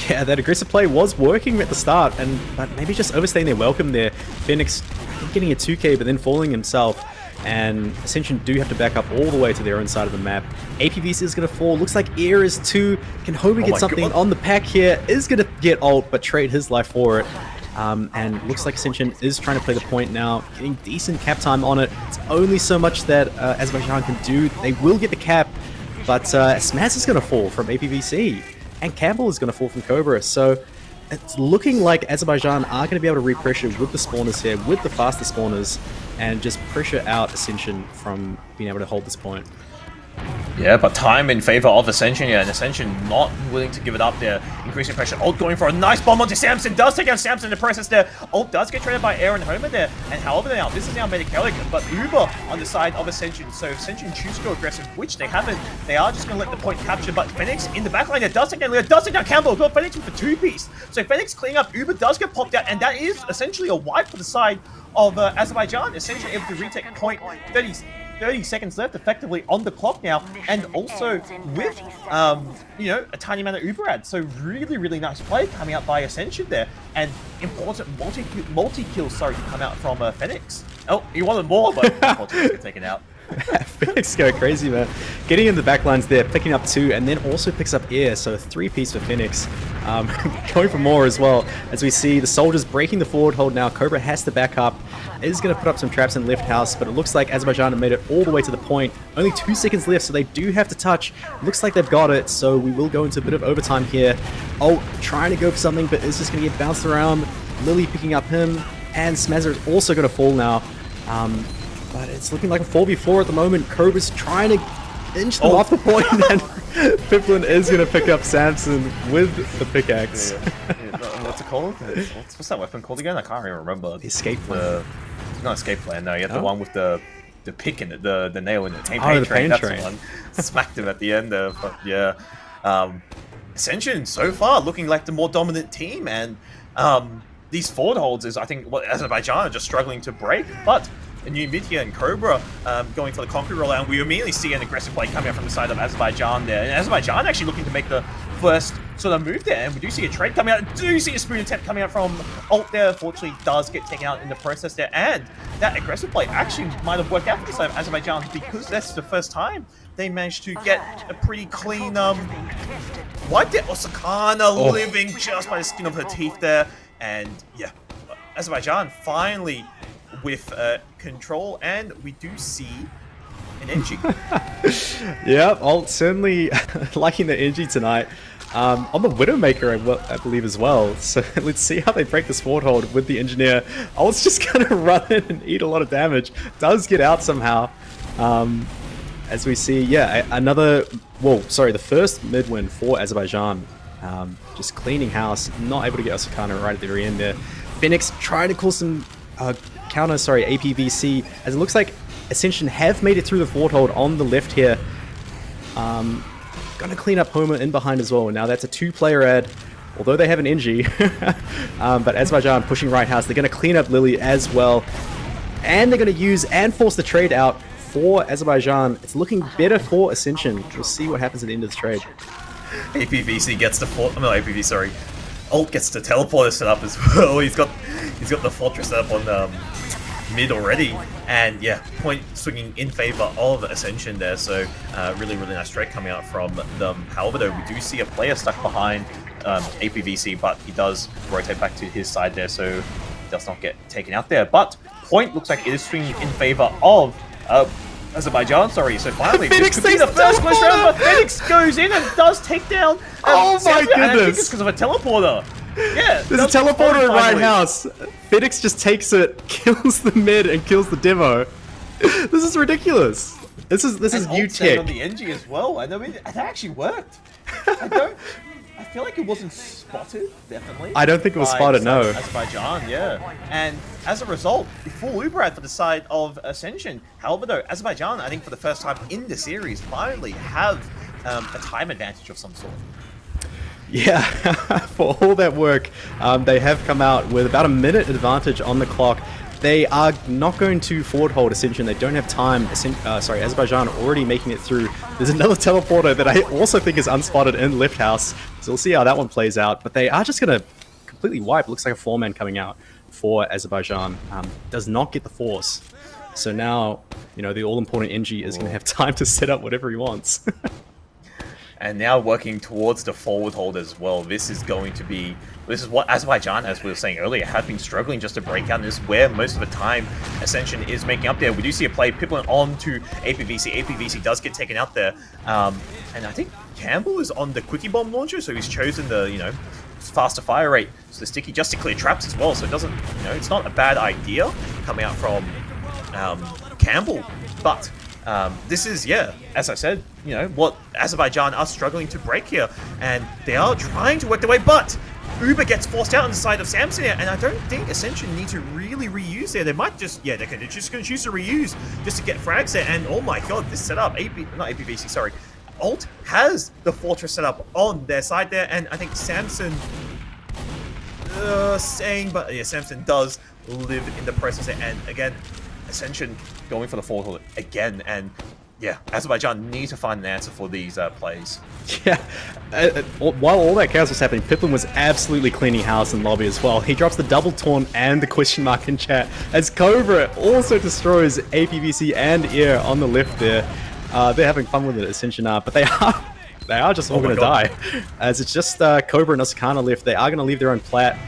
S2: Yeah, that aggressive play was working at the start, but maybe just overstaying their welcome there. Phoenix getting a 2k, but then falling himself. And Ascension do have to back up all the way to their own side of the map. APVC is going to fall. Looks like Air is too. Can Homer get something on the pack here? Is going to get ult, but trade his life for it. And looks like Ascension is trying to play the point now, getting decent cap time on it. It's only so much that Azerbaijan can do. They will get the cap, but Smaz is going to fall from APVC. And Campbell is going to fall from Cobra. So it's looking like Azerbaijan are going to be able to re-pressure with the spawners here, with the faster spawners, and just pressure out Ascension from being able to hold this point.
S1: Yeah, but time in favor of Ascension here, and Ascension not willing to give it up there. Increasing pressure. Ult going for a nice bomb onto Samson. Does take out Samson in the process there. Ult does get traded by Air and Homer there. And however now, this is now Medicalic, but Uber on the side of Ascension. So Ascension choose to go aggressive, which they haven't. They are just going to let the point capture, but Phoenix in the backline there does take down Leo, does take down Campbell. Got Phoenix with the 2-piece. So Phoenix cleaning up. Uber does get popped out, and that is essentially a wipe for the side of Azerbaijan. Essentially able to retake point. 30 seconds left effectively on the clock now, and also with a tiny amount of Uber ad. So really nice play coming out by Ascension there, and important multi-kill to come out from Phoenix. Oh, he wanted more, but unfortunately get taken out.
S2: Phoenix go crazy, man. Getting in the backlines there, picking up 2, and then also picks up Air, so a 3-piece for Phoenix. Going for more as well, as we see the soldiers breaking the forward hold now. Cobra has to back up, is going to put up some traps in left house, but it looks like Azerbaijan have made it all the way to the point. Only 2 seconds left, so they do have to touch. Looks like they've got it, so we will go into a bit of overtime here. Oh, trying to go for something, but is just going to get bounced around. Lily picking up him, and Smazza is also going to fall now. But it's looking like a 4v4 at the moment. Cobra's trying to inch them off the point, and Piplin is going to pick up Samson with the pickaxe.
S1: What's it called? What's that weapon called again? I can't even remember.
S2: The escape plan.
S1: Not escape plan, no. You have the one with the pick in it, the nail in it. Pain
S2: the
S1: train,
S2: pain
S1: that's
S2: train.
S1: the one. Smacked him at the end there, but yeah. Ascension, so far, looking like the more dominant team, and these forward holds is, I think, what Azerbaijan are just struggling to break, but a new mid here and Cobra going for the concrete roll out, and we immediately see an aggressive play coming out from the side of Azerbaijan there. And Azerbaijan actually looking to make the first sort of move there, and we do see a trade coming out, do see a spoon attempt coming out from Ult there. Unfortunately, does get taken out in the process there, and that aggressive play actually might have worked out for the side of Azerbaijan, because that's the first time they managed to get a pretty clean wipe there. Osakana living just by the skin of her teeth there, and yeah, Azerbaijan finally with control, and we do see an NG.
S2: Yeah, Ult certainly liking the NG tonight. On the Widowmaker, I believe as well. So let's see how they break this forward hold with the Engineer. Ult's just going to run in and eat a lot of damage. Does get out somehow. As we see, yeah, the first mid win for Azerbaijan. Just cleaning house, not able to get Osakana right at the very end there. Phoenix trying to call some APVC, as it looks like Ascension have made it through the forward hold on the left here. Gonna clean up Homer in behind as well. Now that's a 2-player ad, although they have an NG. But Azerbaijan pushing right house. They're gonna clean up Lily as well, and they're gonna use and force the trade out for Azerbaijan. It's looking better for Ascension. We'll see what happens at the end of the trade.
S1: APVC gets the Ult gets the teleporter set up as well. He's got the fortress set up on mid already, and yeah, point swinging in favor of Ascension there. So really nice trade coming out from them. However, though, we do see a player stuck behind APVC, but he does rotate back to his side there, so he does not get taken out there. But point looks like it is swinging in favor of Azerbaijan, sorry. So finally,
S2: Phoenix
S1: this could be the first close round, but Phoenix goes in and does take down.
S2: Oh my goodness!
S1: I think it's because of a teleporter. Yeah,
S2: there's a teleporter in right house. Phoenix just takes it, kills the mid, and kills the demo. This is ridiculous. This is new tech.
S1: On the NG as well, and I mean that actually worked. I feel like it wasn't spotted, definitely.
S2: I don't think it was spotted, no.
S1: Azerbaijan, yeah. And as a result, the full Uberad for the side of Ascension. However, though, Azerbaijan, I think for the first time in the series, finally have a time advantage of some sort.
S2: Yeah, for all that work, they have come out with about a minute advantage on the clock. They are not going to forward hold Ascension. They don't have time. Azerbaijan already making it through. There's another teleporter that I also think is unspotted in Lift House. So we'll see how that one plays out. But they are just going to completely wipe. Looks like a 4-man coming out for Azerbaijan. Does not get the force. So now, you know, the all-important NG is going to have time to set up whatever he wants.
S1: And now working towards the forward hold as well. This is what Azerbaijan, as we were saying earlier, have been struggling just to break out. And this is where most of the time Ascension is making up there. We do see a play pippling on to APVC. APVC does get taken out there. And I think Campbell is on the quickie bomb launcher, so he's chosen the, you know, faster fire rate. So the sticky just to clear traps as well. So it doesn't, you know, it's not a bad idea coming out from Campbell. But this is, yeah, as I said, you know, what Azerbaijan are struggling to break here. And they are trying to work their way, but Uber gets forced out on the side of Samson here, and I don't think Ascension need to really reuse there. They might just, yeah, they're just going to choose to reuse just to get frags there. And oh my god, this setup, not APVC, sorry, Alt has the Fortress setup on their side there, and I think Samson, Samson does live in the process there. And again, Ascension going for the forward hold again, and yeah, Azerbaijan need to find an answer for these plays.
S2: Yeah, while all that chaos was happening, Piplin was absolutely cleaning house in lobby as well. He drops the double taunt and the question mark in chat, as Cobra also destroys APVC and Ear on the lift there. They're having fun with it, Ascension are, but they are just all going to die. As it's just Cobra and Osakana left. They are going to leave their own plat,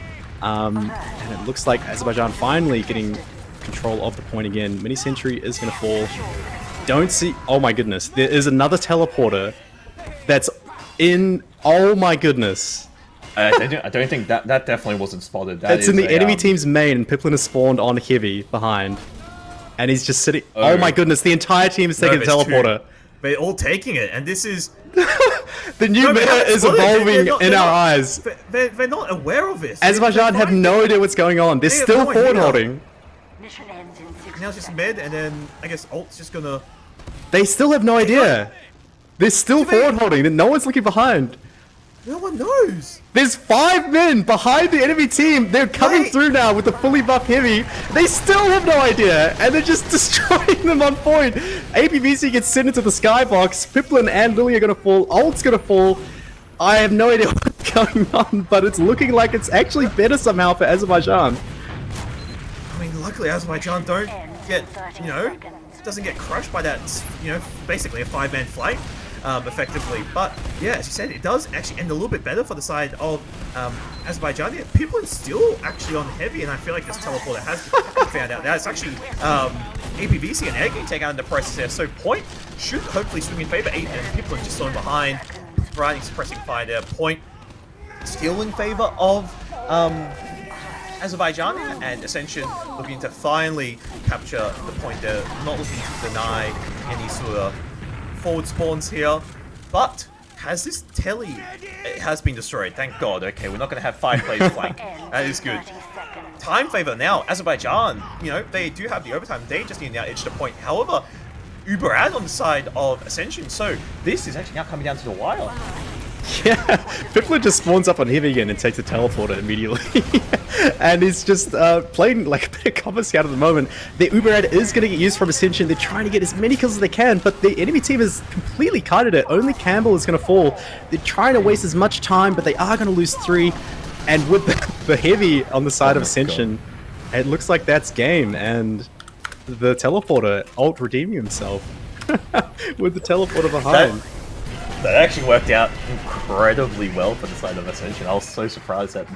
S2: and it looks like Azerbaijan finally getting control of the point again. Mini Sentry is going to fall. Don't see... Oh my goodness. There is another teleporter that's in... Oh my goodness.
S1: I don't think that definitely wasn't spotted.
S2: That's in the enemy team's main, and Piplin has spawned on Heavy behind. And he's just sitting... Oh my goodness, the entire team is taking the teleporter.
S1: They're all taking it, and this is...
S2: The new meta is evolving in our eyes.
S1: They're not aware of this.
S2: Azerbaijan have no idea what's going on. They're still forward holding.
S1: Now it's just mid, and then I guess Alt's just gonna...
S2: They still have no idea. They're still forward holding. No one's looking behind.
S1: No one knows.
S2: There's 5 men behind the enemy team. They're coming through now with the fully buffed Heavy. They still have no idea, and they're just destroying them on point. APVC gets sent into the skybox. Piplin and Lily are gonna fall. Alt's gonna fall. I have no idea what's going on, but it's looking like it's actually better somehow for Azerbaijan.
S1: I mean, luckily Azerbaijan don't get, you know, doesn't get crushed by that, you know, basically a 5-man flank, effectively. But yeah, as you said, it does actually end a little bit better for the side of Azerbaijan. Yeah, people are still actually on Heavy, and I feel like this teleporter has found out that it's actually APVC and Air getting taken out in the process there. So point should hopefully swing in favor. And people are just on behind, providing suppressing fire there. Point still in favor of Azerbaijan, and Ascension looking to finally capture the point there, not looking to deny any sort of forward spawns here. But has this telly, it has been destroyed, thank god. Okay, we're not going to have 5 players flank. That is good. Time favor now, Azerbaijan, you know, they do have the overtime, they just need to now edge the point. However, Uberad on the side of Ascension, so this is actually now coming down to the wire.
S2: Yeah, Piplin just spawns up on Heavy again and takes a teleporter immediately. And he's just playing like a bit of cover scout at the moment. The Uberad is going to get used from Ascension. They're trying to get as many kills as they can, but the enemy team has completely kited it. Only Campbell is going to fall. They're trying to waste as much time, but they are going to lose 3. And with the Heavy on the side of Ascension, it looks like that's game. And the teleporter alt redeeming himself with the teleporter behind.
S1: That actually worked out incredibly well for the side of Ascension. I was so surprised that.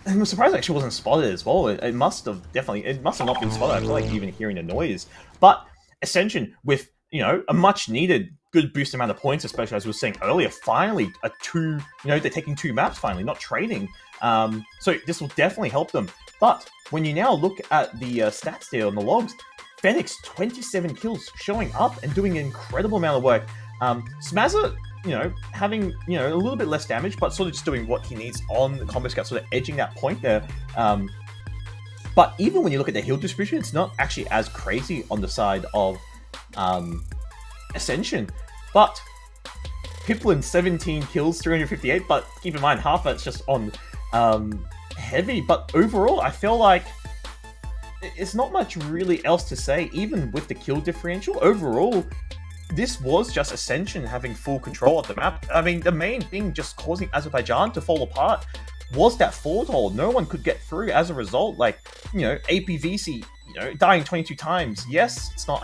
S1: I was surprised it actually wasn't spotted as well. It must have not been spotted. I feel like even hearing the noise. But Ascension, with a much needed good boost amount of points, especially as we were saying earlier, finally they're taking 2 maps finally, not trading. So this will definitely help them. But when you now look at the stats there on the logs, Fenix 27 kills, showing up and doing an incredible amount of work. Smazza, having a little bit less damage, but sort of just doing what he needs on the combo scout, sort of edging that point there. But even when you look at the heal distribution, it's not actually as crazy on the side of Ascension. But Piplin 17 kills, 358. But keep in mind, half that's just on heavy. But overall, I feel like it's not much really else to say, even with the kill differential. Overall, this was just Ascension having full control of the map. I mean, the main thing just causing Azerbaijan to fall apart was that forward hold. No one could get through as a result. Like, APVC, dying 22 times. Yes, it's not,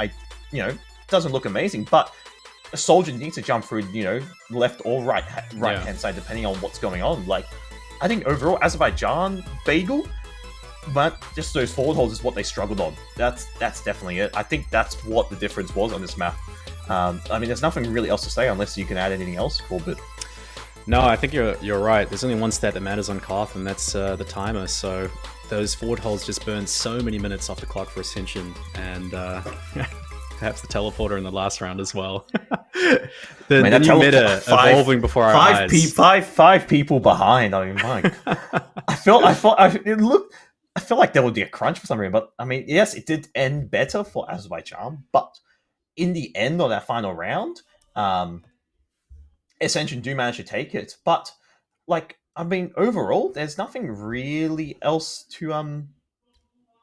S1: doesn't look amazing, but a soldier needs to jump through, left or right hand side, depending on what's going on. Like, I think overall, Azerbaijan, Bagel, but just those forward holds is what they struggled on. That's definitely it. I think that's what the difference was on this map. I mean, there's nothing really else to say unless you can add anything else, Corbett.
S2: No, I think you're right. There's only one stat that matters on Carth, and that's the timer. So those forward holds just burn so many minutes off the clock for Ascension, and perhaps the teleporter in the last round as well. the new meta evolving before our eyes.
S1: Five people behind. I mean, Mike, I feel like there would be a crunch for some reason, but I mean, yes, it did end better for Azerbaijan, but in the end of that final round, Ascension do manage to take it. But overall, there's nothing really else to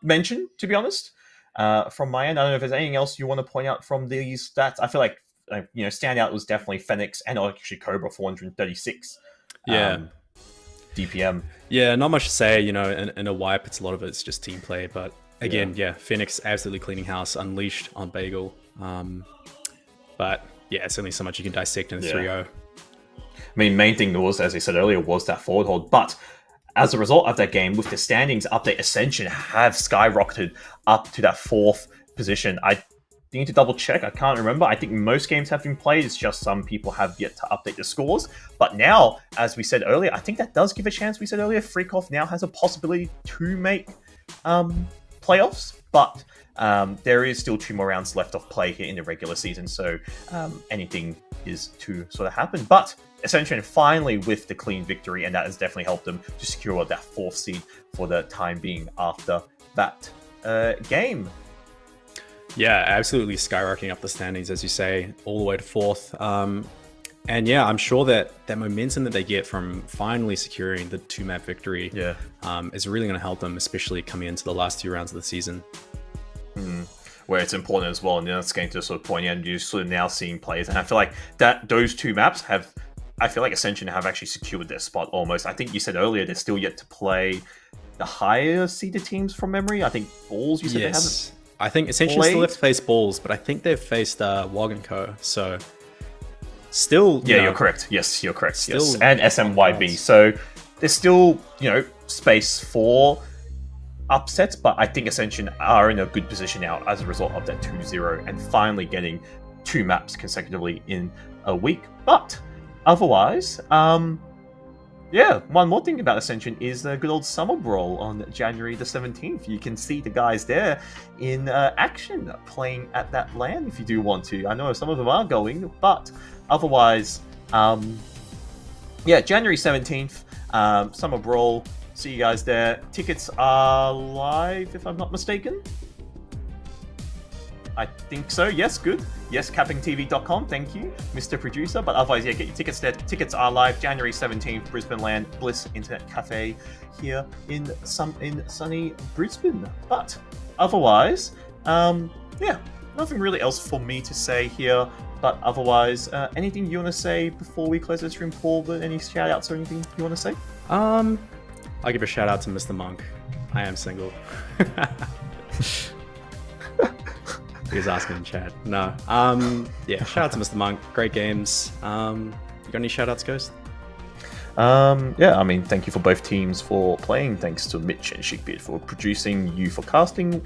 S1: mention, to be honest. From my end, I don't know if there's anything else you want to point out from these stats. I feel like standout was definitely Fenix and actually Cobra 436. DPM.
S2: Yeah, not much to say. In a wipe, a lot of it's just team play. But again, Fenix absolutely cleaning house, unleashed on Bagel. But yeah, it's only so much you can dissect in a 3-0.
S1: I mean, main thing was, as I said earlier, was that forward hold. But as a result of that game, with the standings update, Ascension have skyrocketed up to that 4th position. I need to double check. I can't remember. I think most games have been played. It's just some people have yet to update the scores. But now, as we said earlier, I think that does give a chance. We said earlier, Freakov now has a possibility to make playoffs. But there is still 2 more rounds left of play here in the regular season. So anything is to sort of happen. But Ascension finally with the clean victory, and that has definitely helped them to secure that 4th seed for the time being after that game.
S2: Yeah, absolutely skyrocketing up the standings, as you say, all the way to 4th. And yeah, I'm sure that momentum that they get from finally securing the 2-map victory is really going to help them, especially coming into the last 2 rounds of the season.
S1: Where it's important as well, and that's going to sort of point out, and you're sort of now seeing players, and I feel like that those 2 maps I feel like Ascension have actually secured their spot almost. I think you said earlier they're still yet to play the higher seeded teams from memory. I think Balls, you said they haven't.
S2: I think Ascension still have to face Balls, but I think they've faced Wog & Co. So still,
S1: you're correct. Yes, you're correct. Yes, and SMYB. So there's still space for upsets, but I think Ascension are in a good position now as a result of that 2-0 and finally getting 2 maps consecutively in a week. But otherwise, one more thing about Ascension is the good old Summer Brawl on January the 17th. You can see the guys there in action playing at that LAN if you do want to. I know some of them are going, but otherwise, January 17th, Summer Brawl. See you guys there. Tickets are live, if I'm not mistaken. I think so. Yes, good. Yes, CappingTV.com. Thank you, Mr. Producer. But otherwise, get your tickets there. Tickets are live January 17th, Brisbane LAN, Bliss Internet Cafe here in sunny Brisbane. But otherwise, nothing really else for me to say here. But otherwise, anything you want to say before we close the stream, Paul? Any shout outs or anything you want to say?
S2: I'll give a shout out to Mr. Monk. I am single. He was asking in chat. No. Yeah, shout out to Mr. Monk. Great games. You got any shout outs, Ghost?
S1: Yeah, I mean, thank you for both teams for playing. Thanks to Mitch and Shigbeard for producing, you for casting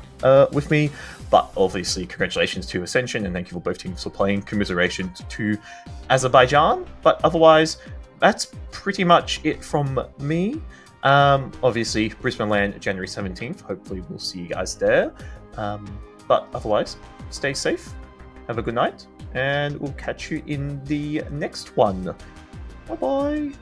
S1: with me. But obviously, congratulations to Ascension, and thank you for both teams for playing. Commiseration to Azerbaijan. But otherwise, that's pretty much it from me. Obviously, Brisbane Land, January 17th. Hopefully, we'll see you guys there. But otherwise, stay safe, have a good night, and we'll catch you in the next one. Bye-bye.